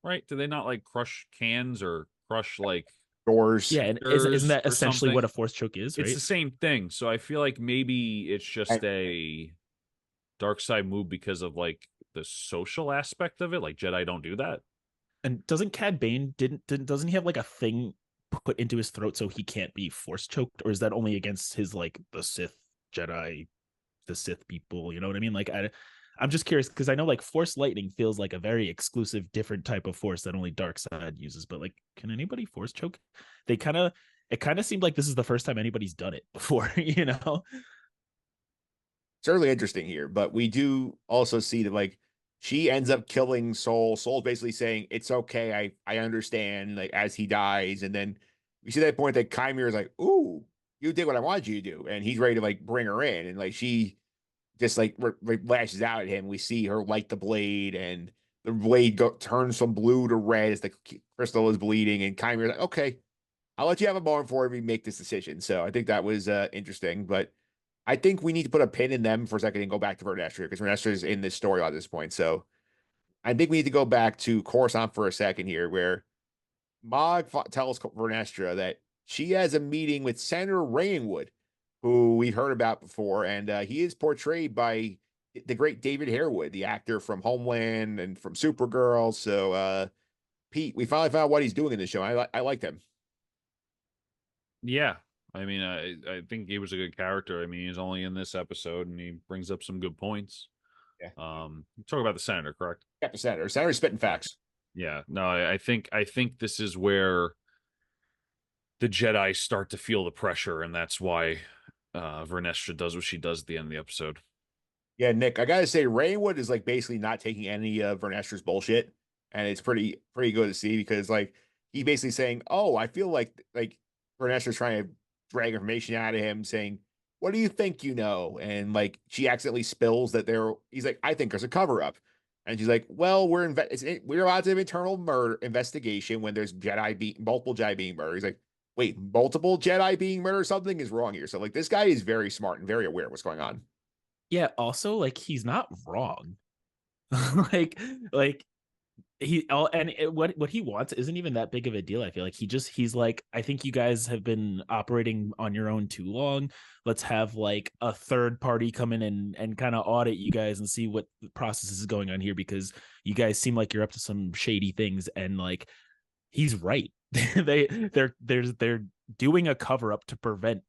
right? Do they not like crush cans or crush like doors? Yeah, and isn't that essentially what a force choke is? Right? It's the same thing. So I feel like maybe it's just a dark side move because of like the social aspect of it. Like Jedi don't do that. And doesn't Cad Bane doesn't he have like a thing put into his throat so he can't be force choked, or is that only against his like the Sith Jedi, the Sith people? You know what I mean? Like I'm just curious because I know like force lightning feels like a very exclusive, different type of force that only dark side uses. But like, can anybody force choke? It kind of seemed like this is the first time anybody's done it before. Certainly interesting here, but we do also see that like she ends up killing Soul. Soul's basically saying it's okay, I understand, like as he dies, and then we see that point that Chimera is like, "Ooh, you did what I wanted you to do," and he's ready to like bring her in, and like she just like lashes out at him. We see her light the blade, and the blade turns from blue to red as the crystal is bleeding, and Chimera's like, "Okay, I'll let you have a moment before we make this decision." So I think that was interesting, but I think we need to put a pin in them for a second and go back to Vernestra because Vernestra is in this story at this point. So I think we need to go back to Coruscant for a second here, where Mog tells Vernestra that she has a meeting with Senator Rainwood, who we've heard about before, and he is portrayed by the great David Harewood, the actor from Homeland and from Supergirl. So, Pete, we finally found out what he's doing in the show. I liked him. Yeah, I think he was a good character. I mean, he's only in this episode, and he brings up some good points. Yeah. Talk about the senator, correct? Yeah, the senator. Senator's spitting facts. Yeah. No, I think this is where the Jedi start to feel the pressure, and that's why Vernestra does what she does at the end of the episode. Yeah, Nick, I gotta say, Rainwood is like basically not taking any of Vernestra's bullshit, and it's pretty good to see because like he's basically saying, "Oh, I feel like Vernestra's trying to drag information out of him saying, what do you think you know? And like she accidentally spills that he's like, I think there's a cover up. And she's like, well, we're allowed to have internal murder investigation when there's multiple Jedi being murdered. He's like, wait, multiple Jedi being murdered? Something is wrong here. So like this guy is very smart and very aware of what's going on. Yeah, also like he's not wrong. like like what he wants isn't even that big of a deal. I feel like he's like, I think you guys have been operating on your own too long. Let's have like a third party come in and kind of audit you guys and see what process is going on here, because you guys seem like you're up to some shady things. And like he's right. They're doing a cover up to prevent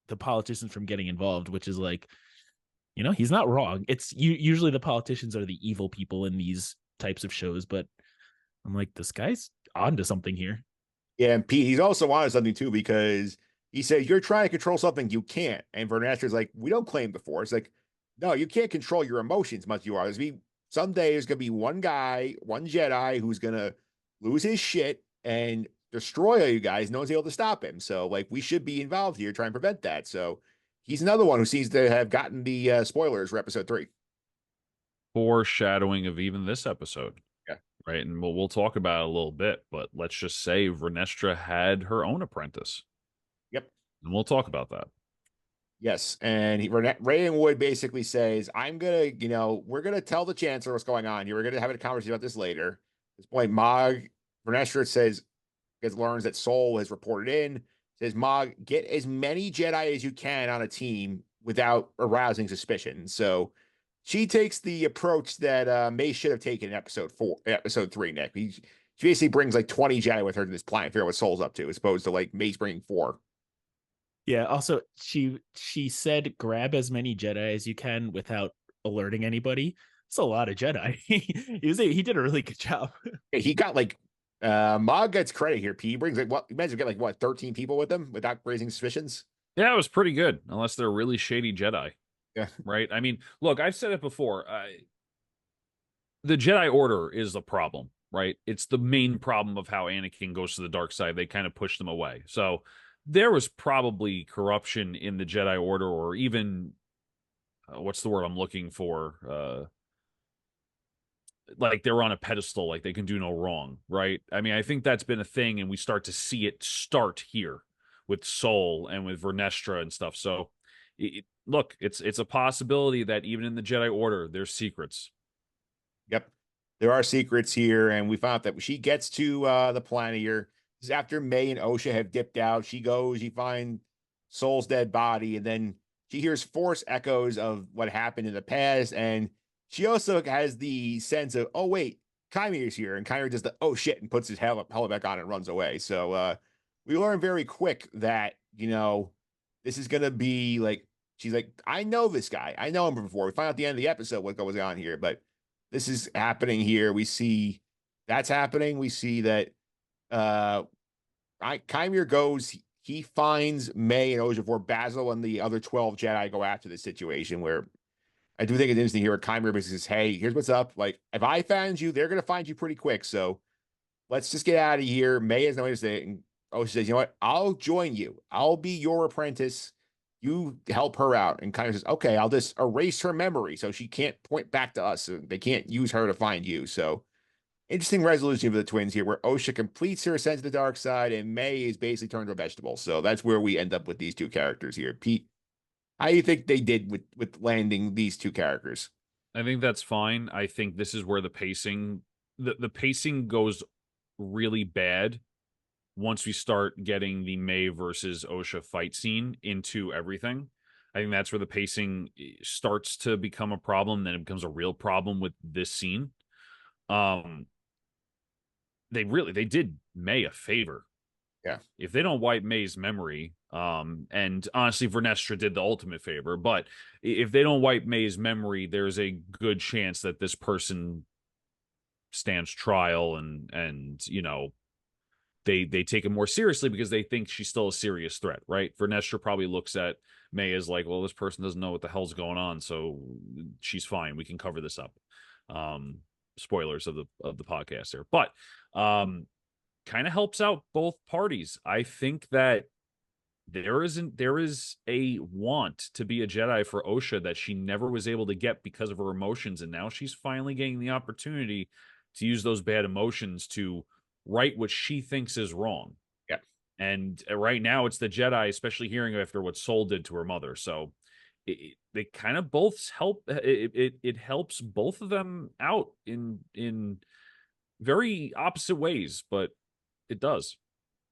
the politicians from getting involved, which is like, he's not wrong. It's usually the politicians are the evil people in these types of shows, but I'm like, this guy's onto something here. Yeah, and Pete, he's also onto something too, because he says you're trying to control something you can't. And Vernestra's like, we don't claim the Force. Like, no, you can't control your emotions much you are. Someday there's gonna be one guy, one Jedi who's gonna lose his shit and destroy all you guys. No one's able to stop him. So like we should be involved here, trying to prevent that. So he's another one who seems to have gotten the spoilers for episode 3. Foreshadowing of even this episode. Yeah. Right. And we'll talk about it a little bit, but let's just say Vernestra had her own apprentice. Yep. And we'll talk about that. Yes. And Ray and Wood basically says, we're going to tell the Chancellor what's going on here. We're going to have a conversation about this later. At this point, Vernestra learns that Sol has reported in, says, Mog, get as many Jedi as you can on a team without arousing suspicion. So she takes the approach that May should have taken in episode 3, Nick. She basically brings like 20 Jedi with her to this planet, figure out what Sol's up to, as opposed to like May's bringing 4. Yeah. Also, she said grab as many Jedi as you can without alerting anybody. It's a lot of Jedi. He did a really good job. Yeah, he got like Mog gets credit here. He brings like what? Imagine get like what 13 people with him without raising suspicions. Yeah, it was pretty good, unless they're really shady Jedi. Yeah. Right. I mean, look, I've said it before. The Jedi Order is the problem, right? It's the main problem of how Anakin goes to the dark side. They kind of push them away. So there was probably corruption in the Jedi Order, or even what's the word I'm looking for? Like they're on a pedestal, like they can do no wrong, right? I mean, I think that's been a thing, and we start to see it start here with Sol and with Vernestra and stuff. So, look, it's a possibility that even in the Jedi Order, there's secrets. Yep, there are secrets here, and we found out that she gets to the planet here. This is after May and Osha have dipped out. She finds Sol's dead body, and then she hears Force echoes of what happened in the past, and she also has the sense of, oh wait, Kymir's here, and Kymir does the oh shit and puts his helmet back on and runs away. So we learn very quick that this is gonna be like, she's like, I know this guy, I know him from before. We find out at the end of the episode what goes on here, but this is happening here. We see that's happening. We see that Kymir goes. He finds May and Osha before Basil and the other 12 Jedi go after this situation, where I do think it's interesting here. Kymir basically says, hey, here's what's up. Like, if I found you, they're going to find you pretty quick. So let's just get out of here. May has no way to say it. And Osha says, you know what? I'll join you. I'll be your apprentice. You help her out. And Kymir says, okay, I'll just erase her memory so she can't point back to us. So they can't use her to find you. So interesting resolution for the twins here, where Osha completes her ascent to the dark side and May is basically turned to a vegetable. So that's where we end up with these two characters here. Pete, how do you think they did with landing these two characters? I think that's fine. I think this is where the pacing goes really bad once we start getting the May versus Osha fight scene into everything. I think that's where the pacing starts to become a problem. Then it becomes a real problem with this scene. They did May a favor. Yeah. If they don't wipe May's memory, and honestly, Vernestra did the ultimate favor, but if they don't wipe May's memory, there's a good chance that this person stands trial, and they take it more seriously because they think she's still a serious threat, right? Vernestra probably looks at May as like, well, this person doesn't know what the hell's going on, so she's fine. We can cover this up. Spoilers of the podcast there, but kind of helps out both parties. I think that there is a want to be a Jedi for Osha that she never was able to get because of her emotions, and now she's finally getting the opportunity to use those bad emotions to right what she thinks is wrong. Yeah. And right now it's the Jedi, especially hearing after what Soul did to her mother. So they kind of both help. It helps both of them out in very opposite ways, but it does.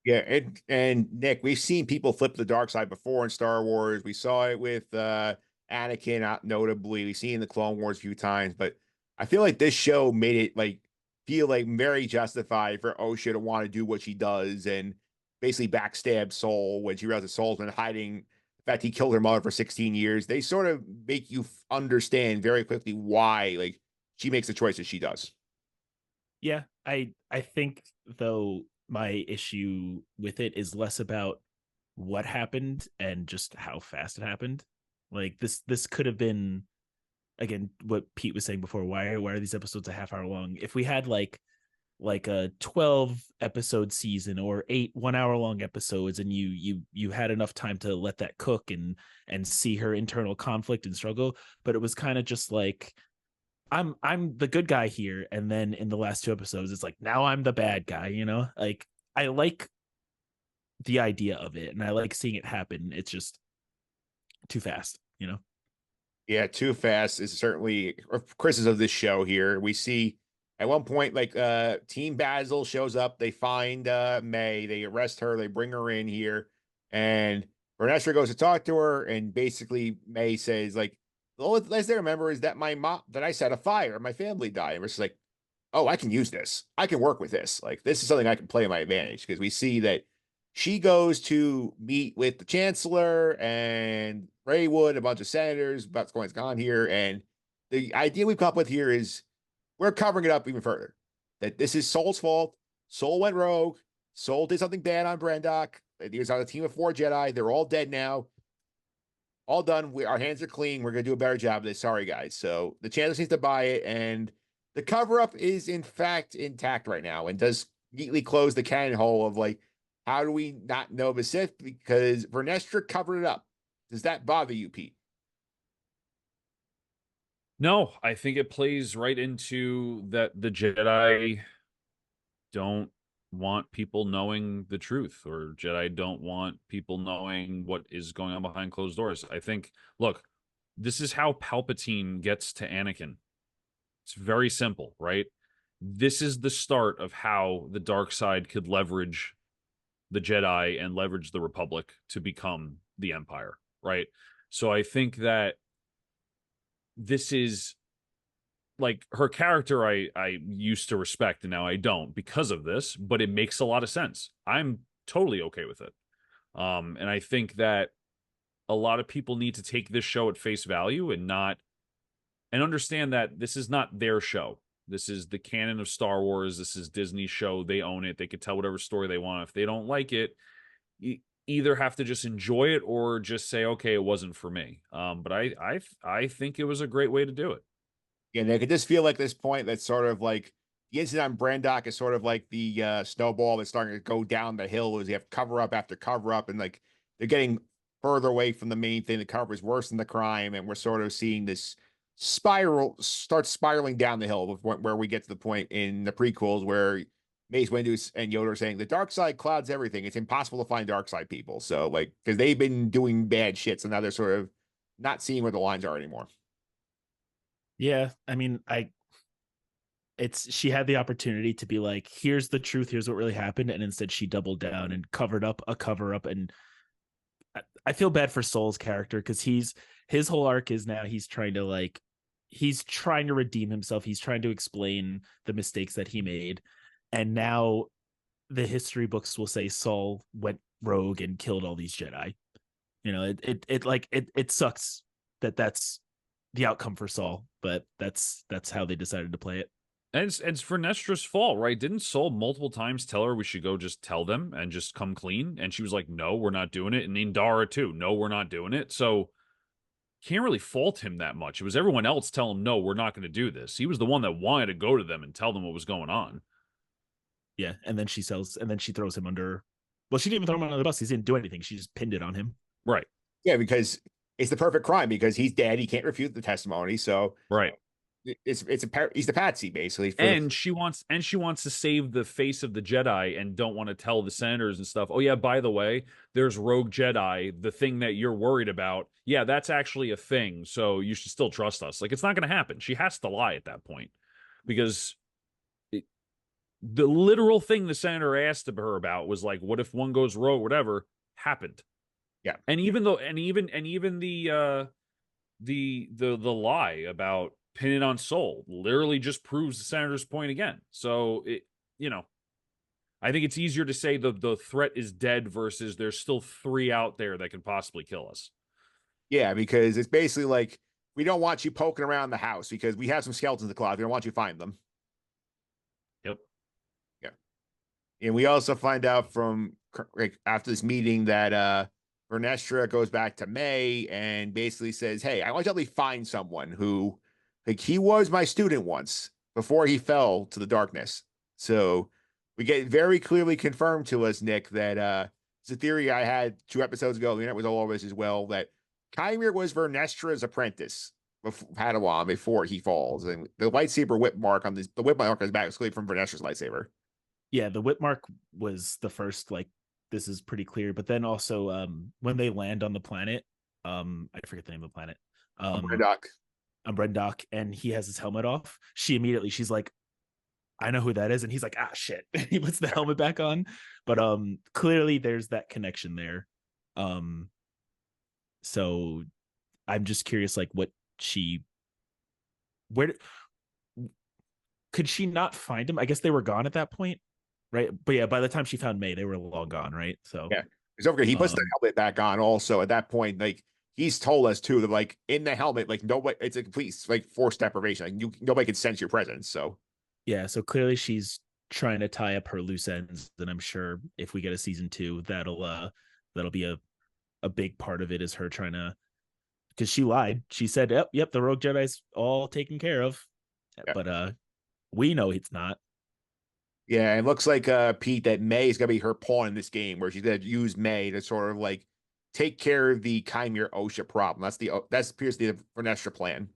Yeah, and Nick, we've seen people flip the dark side before in Star Wars. We saw it with Anakin, notably. We've seen in the Clone Wars a few times, but I feel like this show made it like feel like very justified for Osha to want to do what she does and basically backstab Soul when she realizes Soul's been hiding the fact he killed her mother for 16 years. They sort of make you understand very quickly why like she makes the choices she does. Yeah, I think though my issue with it is less about what happened and just how fast it happened. Like this could have been, again, what Pete was saying before. Why are these episodes a half hour long? If we had like a 12 episode season or 8 1 hour long episodes, and you had enough time to let that cook and see her internal conflict and struggle, but it was kind of just like, I'm the good guy here, and then in the last 2 episodes it's like, now I'm the bad guy, like I like the idea of it and I like seeing it happen. It's just too fast. Yeah, too fast is certainly criticism of this show here. We see at one point, like Team Basil shows up, they find May, they arrest her, they bring her in here, and Vernestra goes to talk to her, and basically May says, like, the only last thing I remember is that my mom that I set a fire, my family died. And we're just like, oh, I can use this. I can work with this. Like, this is something I can play to my advantage because we see that she goes to meet with the chancellor and Raywood, a bunch of senators about what's going on here. And the idea we've come up with here is we're covering it up even further. That this is Soul's fault. Soul went rogue. Soul did something bad on Brendok. He was on a team of 4 Jedi. They're all dead now. All done. Our hands are clean. We're going to do a better job of this. Sorry, guys. So the chancellor needs to buy it. And the cover up is, in fact, intact right now and does neatly close the cannon hole of like, how do we not know the Sith? Because Vernestra covered it up. Does that bother you, Pete? No, I think it plays right into that the Jedi don't want people knowing the truth, or Jedi don't want people knowing what is going on behind closed doors. I think, look, this is how Palpatine gets to Anakin. It's very simple, right? This is the start of how the dark side could leverage the Jedi and leverage the Republic to become the Empire, right? So I think that this is like her character I used to respect and now I don't because of this, but it makes a lot of sense. I'm totally okay with it. And I think that a lot of people need to take this show at face value and understand that this is not their show. This is the canon of Star Wars. This is Disney's show. They own it. They could tell whatever story they want. If they don't like it, you either have to just enjoy it or just say, okay, it wasn't for me. But I think it was a great way to do it. Yeah, Nick, it just feel like this point that's sort of like the incident on Brendok is sort of like the snowball that's starting to go down the hill as you have cover up after cover up, and like they're getting further away from the main thing. The cover is worse than the crime, and we're sort of seeing this start spiraling down the hill where we get to the point in the prequels where Mace Windu and Yoda are saying the dark side clouds everything. It's impossible to find dark side people. So like, because they've been doing bad shit, so now they're sort of not seeing where the lines are anymore. Yeah, I mean, she had the opportunity to be like, here's the truth, here's what really happened, and instead she doubled down and covered up a cover up. And I feel bad for Soul's character because his whole arc is now he's trying to redeem himself. He's trying to explain the mistakes that he made, and now the history books will say Saul went rogue and killed all these Jedi. It sucks that's the outcome for Saul, but that's how they decided to play it. And it's Vernestra's fault, right? Didn't Saul multiple times tell her we should go just tell them and just come clean? And she was like, no, we're not doing it. And Indara too, no, we're not doing it. So can't really fault him that much. It was everyone else telling him, no, we're not going to do this. He was the one that wanted to go to them and tell them what was going on. Yeah, and then she throws him under Well, she didn't even throw him under the bus. He didn't do anything. She just pinned it on him. Right. Yeah, because it's the perfect crime because he's dead. He can't refute the testimony. So Right. he's the patsy basically for And she wants to save the face of the Jedi and don't want to tell the senators and stuff. Oh yeah, by the way, there's rogue Jedi, the thing that you're worried about. Yeah, that's actually a thing. So you should still trust us. Like it's not going to happen. She has to lie at that point because the literal thing the senator asked her about was like, what if one goes rogue, whatever happened. Yeah. And even the lie about pinning on Soul literally just proves the senator's point again. So it, I think it's easier to say the threat is dead versus there's still 3 out there that could possibly kill us. Yeah, because it's basically like we don't want you poking around the house because we have some skeletons in the closet. We don't want you to find them. Yep. Yeah. And we also find out from like after this meeting that Vernestra goes back to May and basically says, "Hey, I want you to find someone who, like, he was my student once before he fell to the darkness." So we get very clearly confirmed to us, Nick, that it's a theory I had 2 episodes ago. The internet was all over this as well. That Chimere was Vernestra's apprentice, Padawan, before he falls, and the lightsaber whip mark on the whip mark on his back was clearly from Vernestra's lightsaber. Yeah, the whip mark was the first, like, this is pretty clear. But then also when they land on the planet, I forget the name of the planet. Brendok. On Brendok, and he has his helmet off. She's like, I know who that is, and he's like, ah, shit. He puts the helmet back on. But clearly there's that connection there. So I'm just curious, like, where could she not find him? I guess they were gone at that point, right? But yeah, by the time she found May, they were long gone, right? So Yeah, it's over. He puts the helmet back on. Also, at that point, like he's told us too that like in the helmet, like nobody, it's a complete like force deprivation. Like nobody can sense your presence. So yeah, so clearly she's trying to tie up her loose ends, and I'm sure if we get a season 2, that'll be a big part of it, is her trying to, because she lied. She said, yep, the Rogue Jedi's all taken care of. yeah. But we know it's not. Yeah, it looks like Pete that May is gonna be her pawn in this game, where she's gonna use May to sort of like take care of the Chimere Osha problem. That's appears to be the Vernestra plan.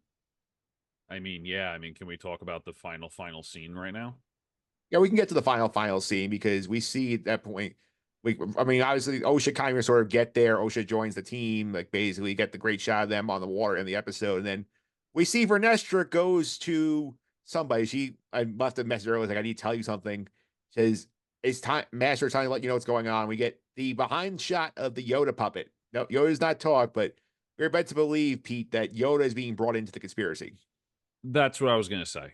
I mean, yeah. I mean, can we talk about the final scene right now? Yeah, we can get to the final scene because we see at that point. I mean, obviously, Osha Chimere sort of get there. Osha joins the team, like basically get the great shot of them on the water in the episode, and then we see Vernestra goes to somebody. I left a message earlier, like I need to tell you something. Says it's time, Master trying to let you know what's going on. We get the behind shot of the Yoda puppet. No, Yoda's not talk, but we're about to believe, Pete, that Yoda is being brought into the conspiracy. That's what I was going to say.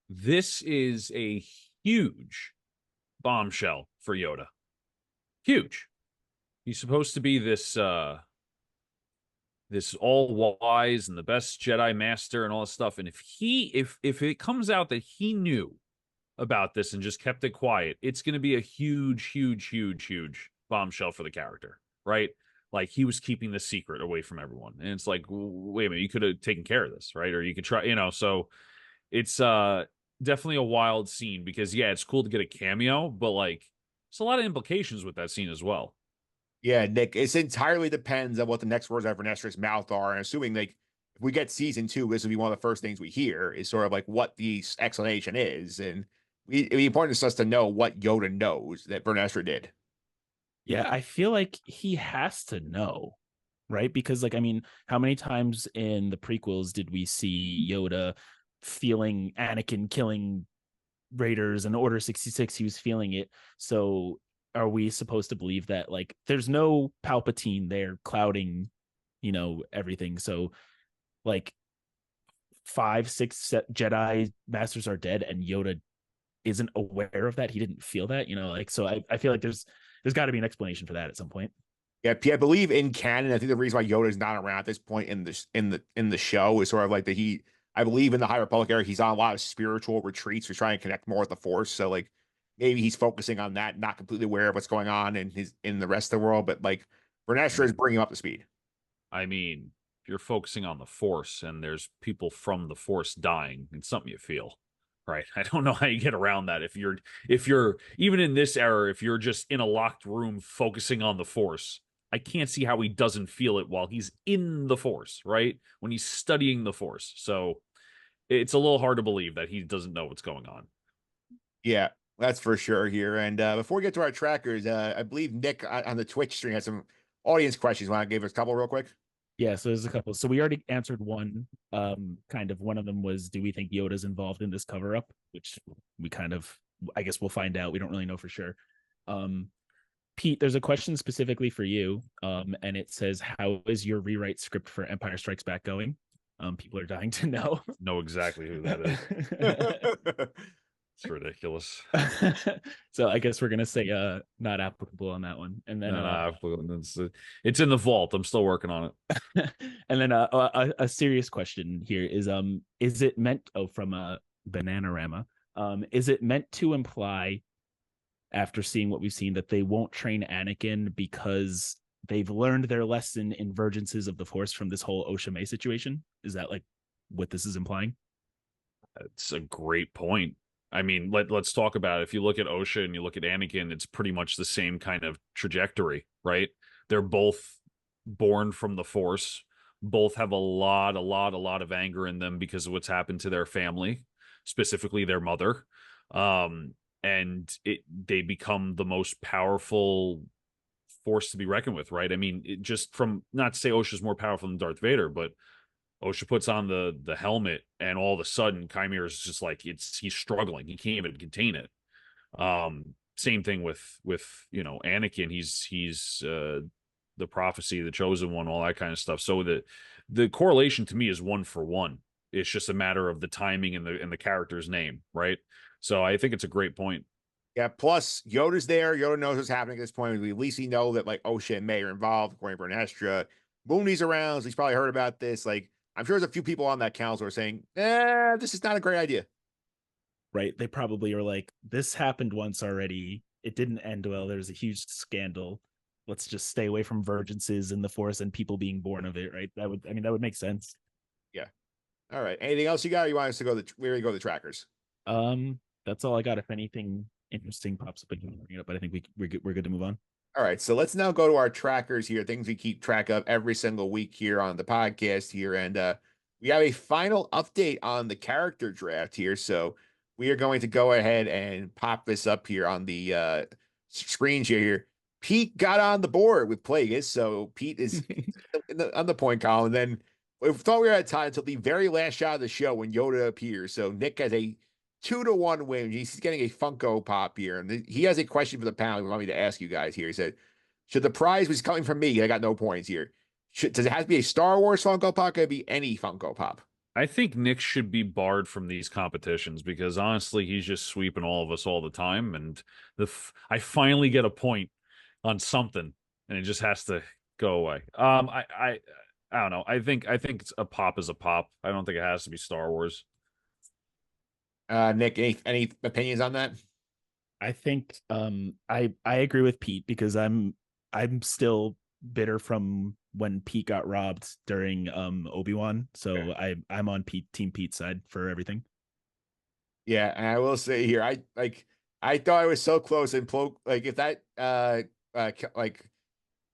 This is a huge bombshell for Yoda. Huge. He's supposed to be this all wise and the best Jedi master and all this stuff. And if it comes out that he knew about this and just kept it quiet, it's going to be a huge bombshell for the character, right? Like he was keeping the secret away from everyone. And it's like, wait a minute, you could have taken care of this, right? Or you could try, so it's definitely a wild scene because yeah, it's cool to get a cameo, but like there's a lot of implications with that scene as well. Yeah, Nick, it entirely depends on what the next words out of Vernestra's mouth are. And assuming like if we get season 2, this will be one of the first things we hear is sort of like what the explanation is. And it'd be important to us to know what Yoda knows that Vernestra did. Yeah, I feel like he has to know, right? Because, like, I mean, how many times in the prequels did we see Yoda feeling Anakin killing Raiders and Order 66? He was feeling it. So are we supposed to believe that, like, there's no Palpatine there clouding, everything? So, like, 5, 6 Jedi Masters are dead and Yoda isn't aware of that. He didn't feel that, so I feel like there's got to be an explanation for that at some point. Yeah, I believe in canon, I think the reason why Yoda is not around at this point in the show is sort of like that I believe in the High Republic era, he's on a lot of spiritual retreats. He's trying to connect more with the Force. So like maybe he's focusing on that, not completely aware of what's going on in the rest of the world, but like Vernestra is bringing him up to speed. I mean, if you're focusing on the Force and there's people from the Force dying, it's something you feel, Right. I don't know how you get around that. If you're even in this era, if you're just in a locked room focusing on the Force, I can't see how he doesn't feel it while he's in the Force, right? When he's studying the Force. So it's a little hard to believe that he doesn't know what's going on. Yeah, that's for sure here. And before we get to our trackers, I believe Nick on the Twitch stream has some audience questions. Want to give us a couple real quick? Yeah, so there's a couple. So we already answered one. Kind of one of them was, do we think Yoda's involved in this cover up? Which we kind of, I guess we'll find out. We don't really know for sure. Pete, there's a question specifically for you. And it says, how is your rewrite script for Empire Strikes Back going? People are dying to know. Know exactly who that is. It's ridiculous. So I guess we're gonna say not applicable on that one. And then it's in the vault. I'm still working on it. And then a serious question here is it meant from Bananarama, is it meant to imply, after seeing what we've seen, that they won't train Anakin because they've learned their lesson in Vergences of the Force from this whole Osha May situation? Is that like what this is implying? It's a great point. I mean, let's talk about it. If you look at Osha and you look at Anakin, it's pretty much the same kind of trajectory, right? They're both born from the Force, both have a lot of anger in them because of what's happened to their family, specifically their mother. And they become the most powerful force to be reckoned with, right? I mean, just from, not to say Osha's more powerful than Darth Vader, but Osha puts on the helmet, and all of a sudden, Chimera is just like he's struggling. He can't even contain it. Same thing with Anakin. He's the prophecy, the chosen one, all that kind of stuff. So the correlation to me is 1 for 1. It's just a matter of the timing and the character's name, right? So I think it's a great point. Yeah. Plus, Yoda's there. Yoda knows what's happening at this point. We at least know that like Osha and May are involved, according to Vernestra. Mooney's around, so he's probably heard about this. Like, I'm sure there's a few people on that council who are saying, this is not a great idea. Right. They probably are like, this happened once already. It didn't end well. There's a huge scandal. Let's just stay away from Vergences in the Force and people being born of it, right? That would make sense. Yeah. All right. Anything else you got? Or you want us to go where you go the trackers? That's all I got. If anything interesting pops up, I can bring it up, but I think we're good to move on. All right, so let's now go to our trackers here, things we keep track of every single week here on the podcast here. And we have a final update on the character draft here. So we are going to go ahead and pop this up here on the screen here. Pete got on the board with Plagueis. So Pete is on the point column. And then we thought we were at time until the very last shot of the show when Yoda appears. So Nick has a 2-1 win. He's getting a Funko Pop here. And he has a question for the panel. He wanted me to ask you guys here. He said, should the prize was coming from me? I got no points here. Does it have to be a Star Wars Funko Pop? Could it be any Funko Pop? I think Nick should be barred from these competitions because honestly, he's just sweeping all of us all the time. And I finally get a point on something, and it just has to go away. I don't know. I think it's a pop is a pop. I don't think it has to be Star Wars. Nick, any opinions on that? I think I agree with Pete because I'm still bitter from when Pete got robbed during Obi-Wan. So okay. I'm on Team Pete's side for everything. Yeah, and I will say here, I thought I was so close, and like if that like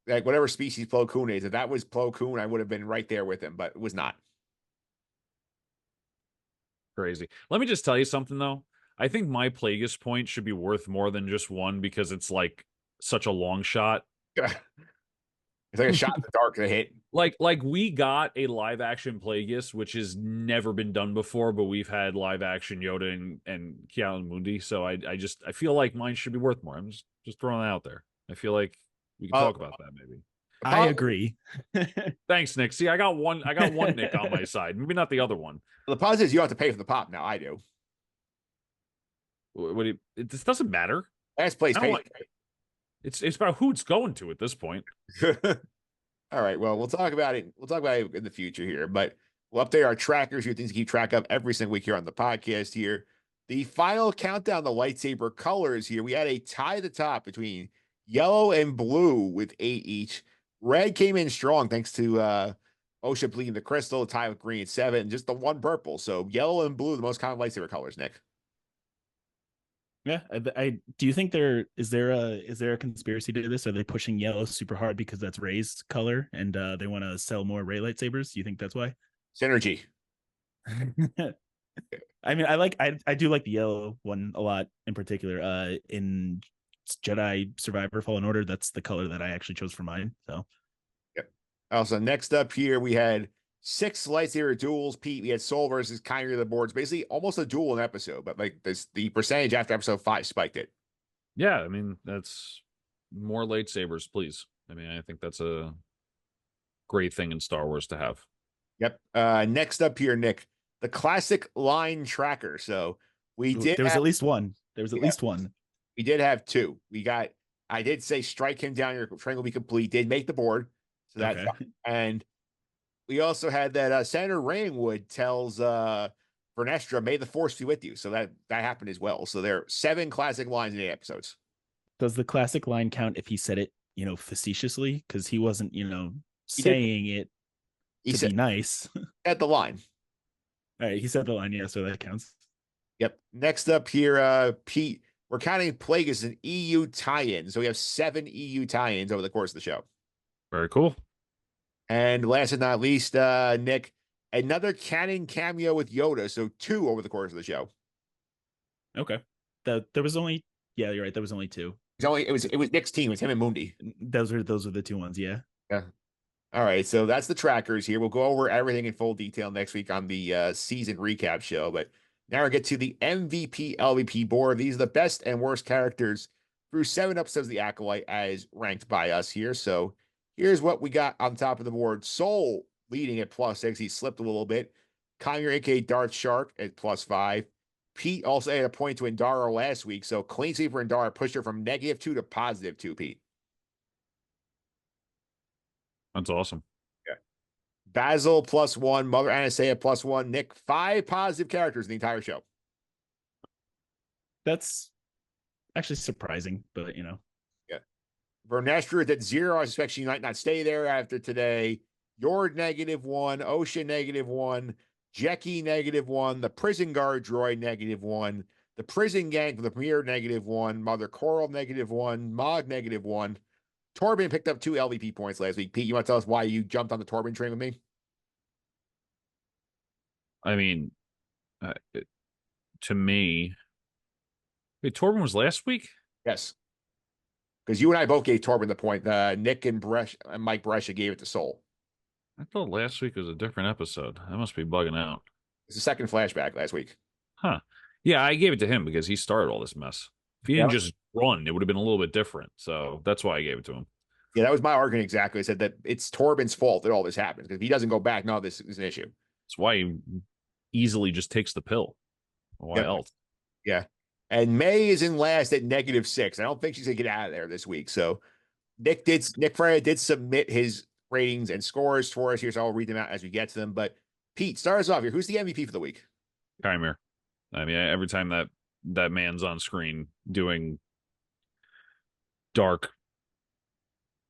whatever species Plo Koon is, if that was Plo Koon, I would have been right there with him, but it was not. Crazy. Let me just tell you something though. I think my Plagueis point should be worth more than just 1 because it's like such a long shot. It's like a shot in the dark to hit. Like we got a live action Plagueis, which has never been done before, but we've had live action Yoda and Keanu Mundi. So I feel like mine should be worth more. I'm just throwing that out there. I feel like we can talk about that maybe. I agree. Thanks, Nick. See, I got one Nick on my side. Maybe not the other one. Well, the positive is you have to pay for the pop now. I do. This doesn't matter. Last place pays. It's about who it's going to at this point. All right. Well, we'll talk about it. We'll talk about it in the future here, but we'll update our trackers here, things to keep track of every single week here on the podcast here. The final countdown, the lightsaber colors here. We had a tie at the top between yellow and blue with 8 each. Red came in strong thanks to Osha bleeding the crystal, tie with green at 7, and just the 1 purple. So yellow and blue, the most common lightsaber colors, Nick. Yeah, I do you think there a conspiracy to this? Are they pushing yellow super hard because that's Ray's color and they want to sell more Ray lightsabers? Do you think that's why? Synergy. I mean, I do like the yellow one a lot in particular. In Jedi Survivor Fallen Order, that's the color that I actually chose for mine. So Yep. Also, next up here, we had 6 lightsaber duels. Pete, we had Soul versus Kyrie of the boards. Basically, almost a duel in episode, but like this, the percentage after episode 5 spiked it. Yeah, I mean, that's more lightsabers, please. I mean, I think that's a great thing in Star Wars to have. Yep. Next up here, Nick, the classic line tracker. So we did there was have, at least one. There was at yeah, least one. we did have 2. We got, I did say strike him down, your train will be complete. Did make the board. So that's Okay. and we also had that Senator Rainwood tells Vernestra, may the force be with you. So that happened as well. So there are 7 classic lines in 8 episodes. Does the classic line count if he said it, facetiously? Because he wasn't, He did. saying it He to said be nice. at the line. All right, he said the line, yeah, so that counts. Yep. Next up here, Pete, we're counting Plague as an EU tie-in. So we have 7 EU tie-ins over the course of the show. Very cool. And last but not least, Nick, another canon cameo with Yoda. So 2 over the course of the show. Okay. There was only, yeah, you're right. There was only 2. It was Nick's team. It's him and Mundi. Those are the 2 ones, yeah. Yeah. All right, so that's the trackers here. We'll go over everything in full detail next week on the season recap show. But now we get to the MVP, LVP board. These are the best and worst characters through 7 episodes of The Acolyte as ranked by us here. So here's what we got on top of the board. Soul leading at +6. He slipped a little bit. Conyer, aka Darth Shark, at +5. Pete also had a point to Indara last week. So clean sweep for Indara pushed her from -2 to +2, Pete. That's awesome. Yeah. Basil +1, Mother Anastasia +1, Nick, 5 positive characters in the entire show. That's actually surprising, but Yeah. Vernestra at 0. I suspect she might not stay there after today. Yord -1, Osha -1, Jackie -1, the prison guard droid -1, the prison gang from the premiere -1, Mother Coral -1, Mog -1. Torben picked up 2 LVP points last week. Pete, you want to tell us why you jumped on the Torben train with me? I mean, to me, wait, Torben was last week? Yes. Because you and I both gave Torben the point. Nick and Mike Brescia gave it to Soul. I thought last week was a different episode. I must be bugging out. It's the second flashback last week. Huh. Yeah, I gave it to him because he started all this mess. If he didn't just run, it would have been a little bit different. So that's why I gave it to him. Yeah, that was my argument exactly. I said that it's Torben's fault that all this happens. Because if he doesn't go back, no, this is an issue. That's why he easily just takes the pill. Why else? Yeah. And May is in last at -6. I don't think she's gonna get out of there this week. So Nick Fraietta did submit his ratings and scores for us here, so I'll read them out as we get to them. But Pete, start us off here. Who's the MVP for the week? Chimera. I mean, every time that man's on screen doing dark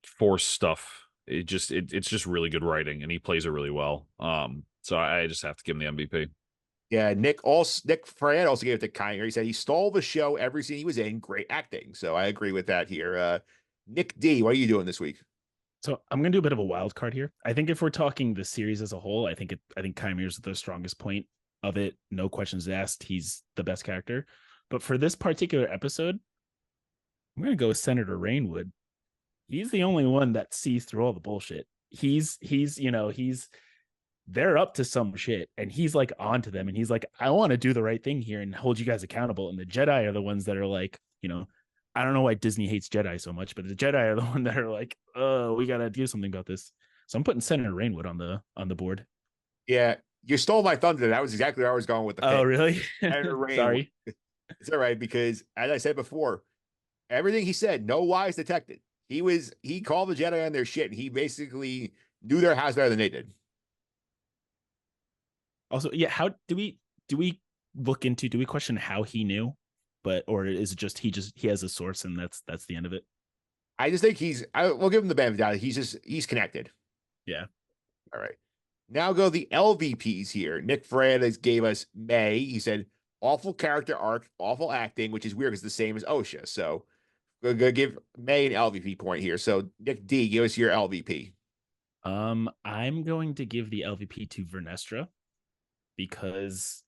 force stuff, it's just really good writing, and he plays it really well. So I just have to give him the MVP. Yeah, Nick Fraietta also gave it to Kiner. He said he stole the show every scene he was in. Great acting. So I agree with that here. Nick D, what are you doing this week? So I'm gonna do a bit of a wild card here. I think if we're talking the series as a whole, I think Chimere's the strongest point of it. No questions asked. He's the best character. But for this particular episode, I'm gonna go with Senator Rainwood. He's the only one that sees through all the bullshit. He's they're up to some shit and he's like onto them and he's like, I want to do the right thing here and hold you guys accountable. And the Jedi are the ones that are like, I don't know why Disney hates Jedi so much, but the Jedi are the one that are like, oh, we got to do something about this. So I'm putting Senator Rainwood on the board. Yeah, you stole my thunder. That was exactly where I was going with the pick. Oh, really? Senator Rainwood. Sorry. It's all right, because as I said before, everything he said, no lies detected. He called the Jedi on their shit, and he basically knew their house better than they did. Also, yeah, how do we question how he knew? Or is it just he has a source and that's the end of it? I just think we'll give him the benefit of the doubt. He's connected. Yeah. All right. Now go the LVPs here. Nick Fraietta gave us May. He said awful character arc, awful acting, which is weird because it's the same as Osha. So we're gonna give May an LVP point here. So Nick D, give us your LVP. I'm going to give the LVP to Vernestra because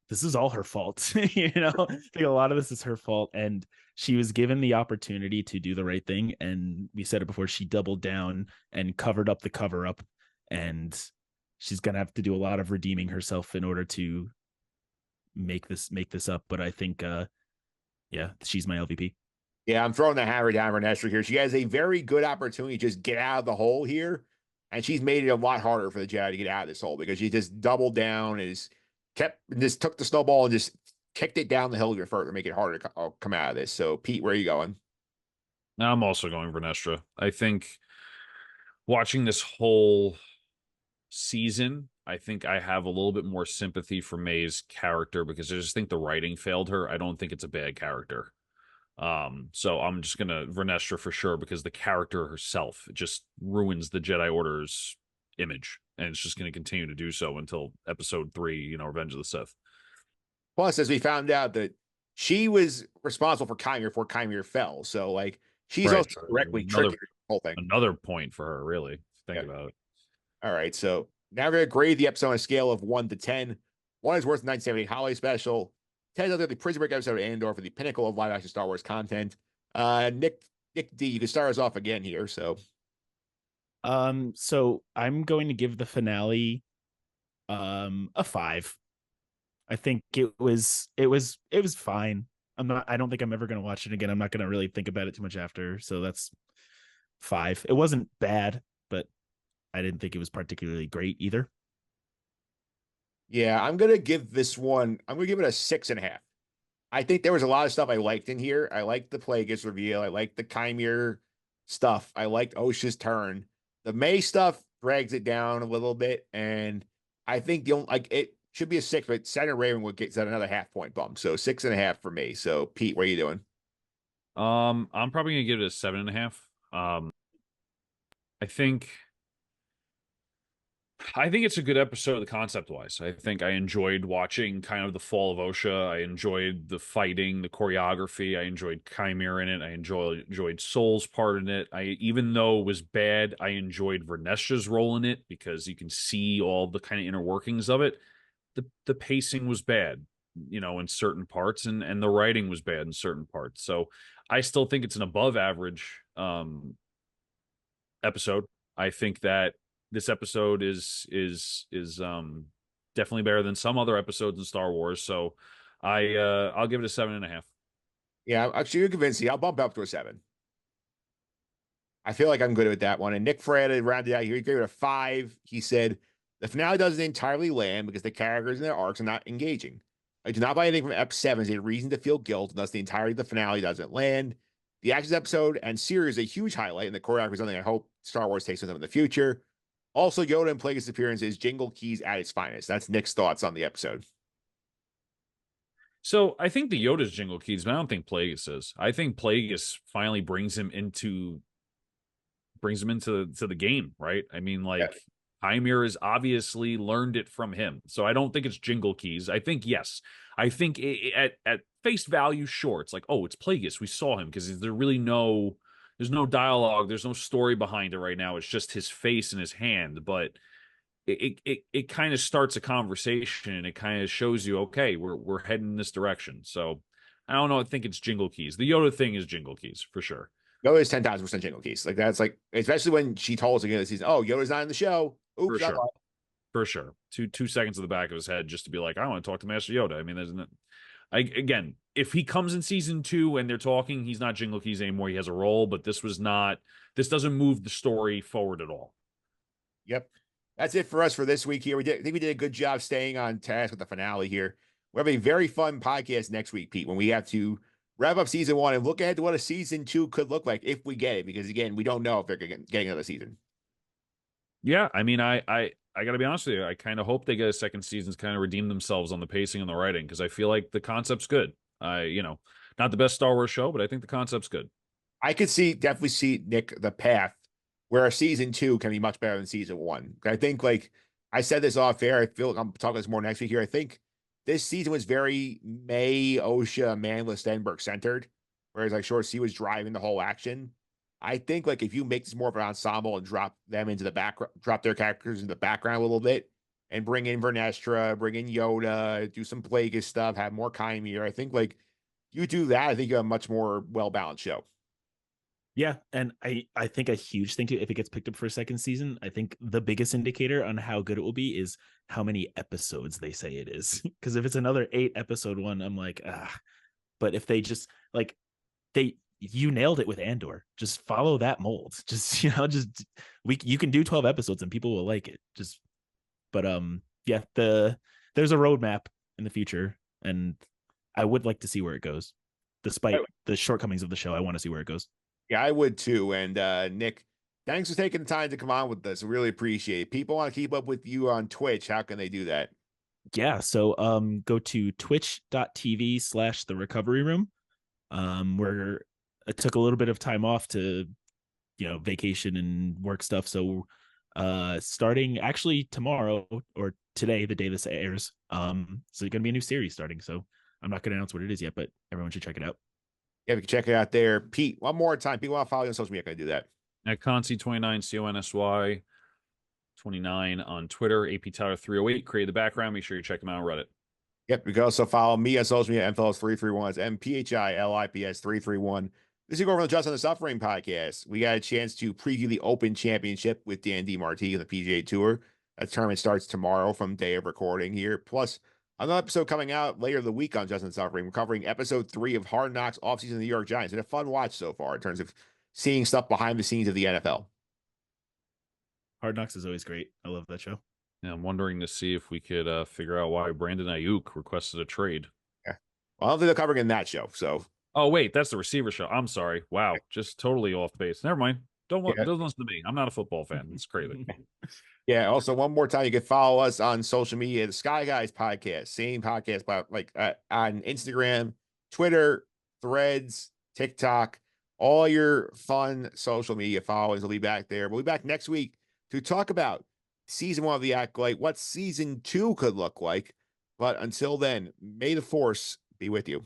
this is all her fault. I think a lot of this is her fault. And she was given the opportunity to do the right thing. And we said it before, she doubled down and covered up the cover up. And she's gonna have to do a lot of redeeming herself in order to make this up. But I think yeah, she's my LVP. Yeah, I'm throwing the hammer down on Vernestra here. She has a very good opportunity to just get out of the hole here. And she's made it a lot harder for the Jedi to get out of this hole because she just doubled down and just took the snowball and just kicked it down the hill even further to make it harder to come out of this. So, Pete, where are you going? I'm also going Vernestra. I think watching this whole season, I think I have a little bit more sympathy for May's character because I just think the writing failed her. I don't think it's a bad character. So I'm just gonna Vernestra for sure because the character herself just ruins the Jedi Order's image, and it's just gonna continue to do so until episode 3, Revenge of the Sith. Plus, as we found out that she was responsible for Chimera before Chimera fell. So, like, she's Right. also directly Another tricking the whole thing. another point for her, really. Think about it. All right. So now we're going to grade the episode on a scale of 1 to 10. 1 is worth the 1978 holiday special. 10 is the Prison Break episode of Andor for the pinnacle of live action Star Wars content. Nick D, you can start us off again here. So I'm going to give the finale a 5. I think it was fine. I don't think I'm ever going to watch it again. I'm not going to really think about it too much after. So that's 5. It wasn't bad, but I didn't think it was particularly great either. yeah, I'm going to give this one, I'm going to give it a 6.5. I think there was a lot of stuff I liked in here. I liked the Plagueis reveal. I liked the Chimera stuff. I liked Osha's turn. The May stuff drags it down a little bit. And I think it should be a 6, but Senator Raven would get another half-point bump. So 6.5 for me. So Pete, what are you doing? I'm probably gonna give it a 7.5. I think it's a good episode concept wise. I think I enjoyed watching kind of the fall of Osha. I enjoyed the fighting, the choreography. I enjoyed Chimera in it. I enjoyed Soul's part in it. Even though it was bad, I enjoyed Vernestra's role in it because you can see all the kind of inner workings of it. The pacing was bad, in certain parts, and the writing was bad in certain parts. So I still think it's an above average episode. I think that this episode is definitely better than some other episodes in Star Wars. So I'll give it a 7.5. Yeah, actually, you're convincing. I'll bump up to a 7. I feel like I'm good with that one. And Nick Fraietta rounded out here. He gave it a 5. He said, the finale doesn't entirely land because the characters and their arcs are not engaging. I do not buy anything from Ep 7 as a reason to feel guilt, and thus the entirety of the finale doesn't land. The actions episode and series is a huge highlight, and the choreography is something I hope Star Wars takes with them in the future. Also, Yoda and Plagueis' appearance is Jingle Keys at its finest. That's Nick's thoughts on the episode. So I think the Yoda's Jingle Keys, but I don't think Plagueis is. I think Plagueis finally brings him into the game, right? I mean, like, Chimera has obviously learned it from him. So I don't think it's Jingle Keys. I think, yes. I think at face value, sure. It's like, oh, it's Plagueis. We saw him because there's no dialogue. There's no story behind it right now. It's just his face and his hand. But it kind of starts a conversation and it kind of shows you, okay, we're heading in this direction. So I don't know. I think it's Jingle Keys. The Yoda thing is Jingle Keys for sure. Yoda's 10,000% Jingle Keys. Like, that's like, especially when she told us again this season, oh, Yoda's not in the show. Oops, for sure. 2 seconds of the back of his head just to be like, I want to talk to Master Yoda. I mean, again, if he comes in season 2 and they're talking, he's not Jingle Keys anymore. He has a role, but this doesn't move the story forward at all. Yep. That's it for us for this week here. I think we did a good job staying on task with the finale here. We have a very fun podcast next week, Pete, when we have to wrap up season 1 and look at what a season 2 could look like if we get it, because again, we don't know if they're getting another season. Yeah, I mean, I got to be honest with you. I kind of hope they get a second season to kind of redeem themselves on the pacing and the writing, because I feel like the concept's good. Not the best Star Wars show, but I think the concept's good. I could definitely see, Nick, the path where a season 2 can be much better than season 1. I think, like I said this off air, I feel like I'm talking this more next week here. I think this season was very May, Osha, Manla, Stenberg centered, whereas like Short C was driving the whole action. I think like if you make this more of an ensemble and drop them into the background, drop their characters in the background a little bit, and bring in Vernestra, bring in Yoda, do some Plagueis stuff, have more Chimera. I think like you do that, I think you have a much more well balanced show. Yeah, and I think a huge thing too, if it gets picked up for a second season, I think the biggest indicator on how good it will be is how many episodes they say it is. Because if it's another 8 episode one, I'm like, ah. But if they just like you nailed it with Andor. Just follow that mold. Just you can do 12 episodes and people will like it. But yeah, there's a roadmap in the future, and I would like to see where it goes. Despite the shortcomings of the show, I want to see where it goes. Yeah, I would too. And Nick, thanks for taking the time to come on with us. I really appreciate it. People want to keep up with you on Twitch. How can they do that? Yeah, so go to twitch.tv/the recovery room. Where I took a little bit of time off to vacation and work stuff. So starting actually tomorrow or today, the day this airs, so gonna be a new series starting. So I'm not gonna announce what it is yet, but everyone should check it out. Yeah, we can check it out there. Pete, one more time. People want to follow you on social media. Can I do that? At Consy29, CONSY 29 on Twitter, AP Tyler 308. Create the background. Make sure you check them out on Reddit. Yep. You can also follow me on social media, mphillips331. It's MPHILIPS331. This is over on the Just on the Suffering podcast. We got a chance to preview the Open Championship with Dan DiMartini of the PGA Tour. That tournament starts tomorrow from day of recording here. Plus, another episode coming out later the week on Just on the Suffering. We're covering episode 3 of Hard Knocks offseason of the New York Giants. It's a fun watch so far in terms of seeing stuff behind the scenes of the NFL. Hard Knocks is always great. I love that show. Yeah, I'm wondering to see if we could figure out why Brandon Ayuk requested a trade. Yeah. Well, I don't think they're covering in that show. So. Oh, wait, that's the receiver show. I'm sorry. Wow, just totally off base. Never mind. Don't listen to me. I'm not a football fan. It's crazy. Yeah. Also, one more time, you can follow us on social media, the Sky Guys podcast, same podcast, but like on Instagram, Twitter, Threads, TikTok, all your fun social media followers will be back there. We'll be back next week to talk about season 1 of the Acolyte, what season 2 could look like. But until then, may the force be with you.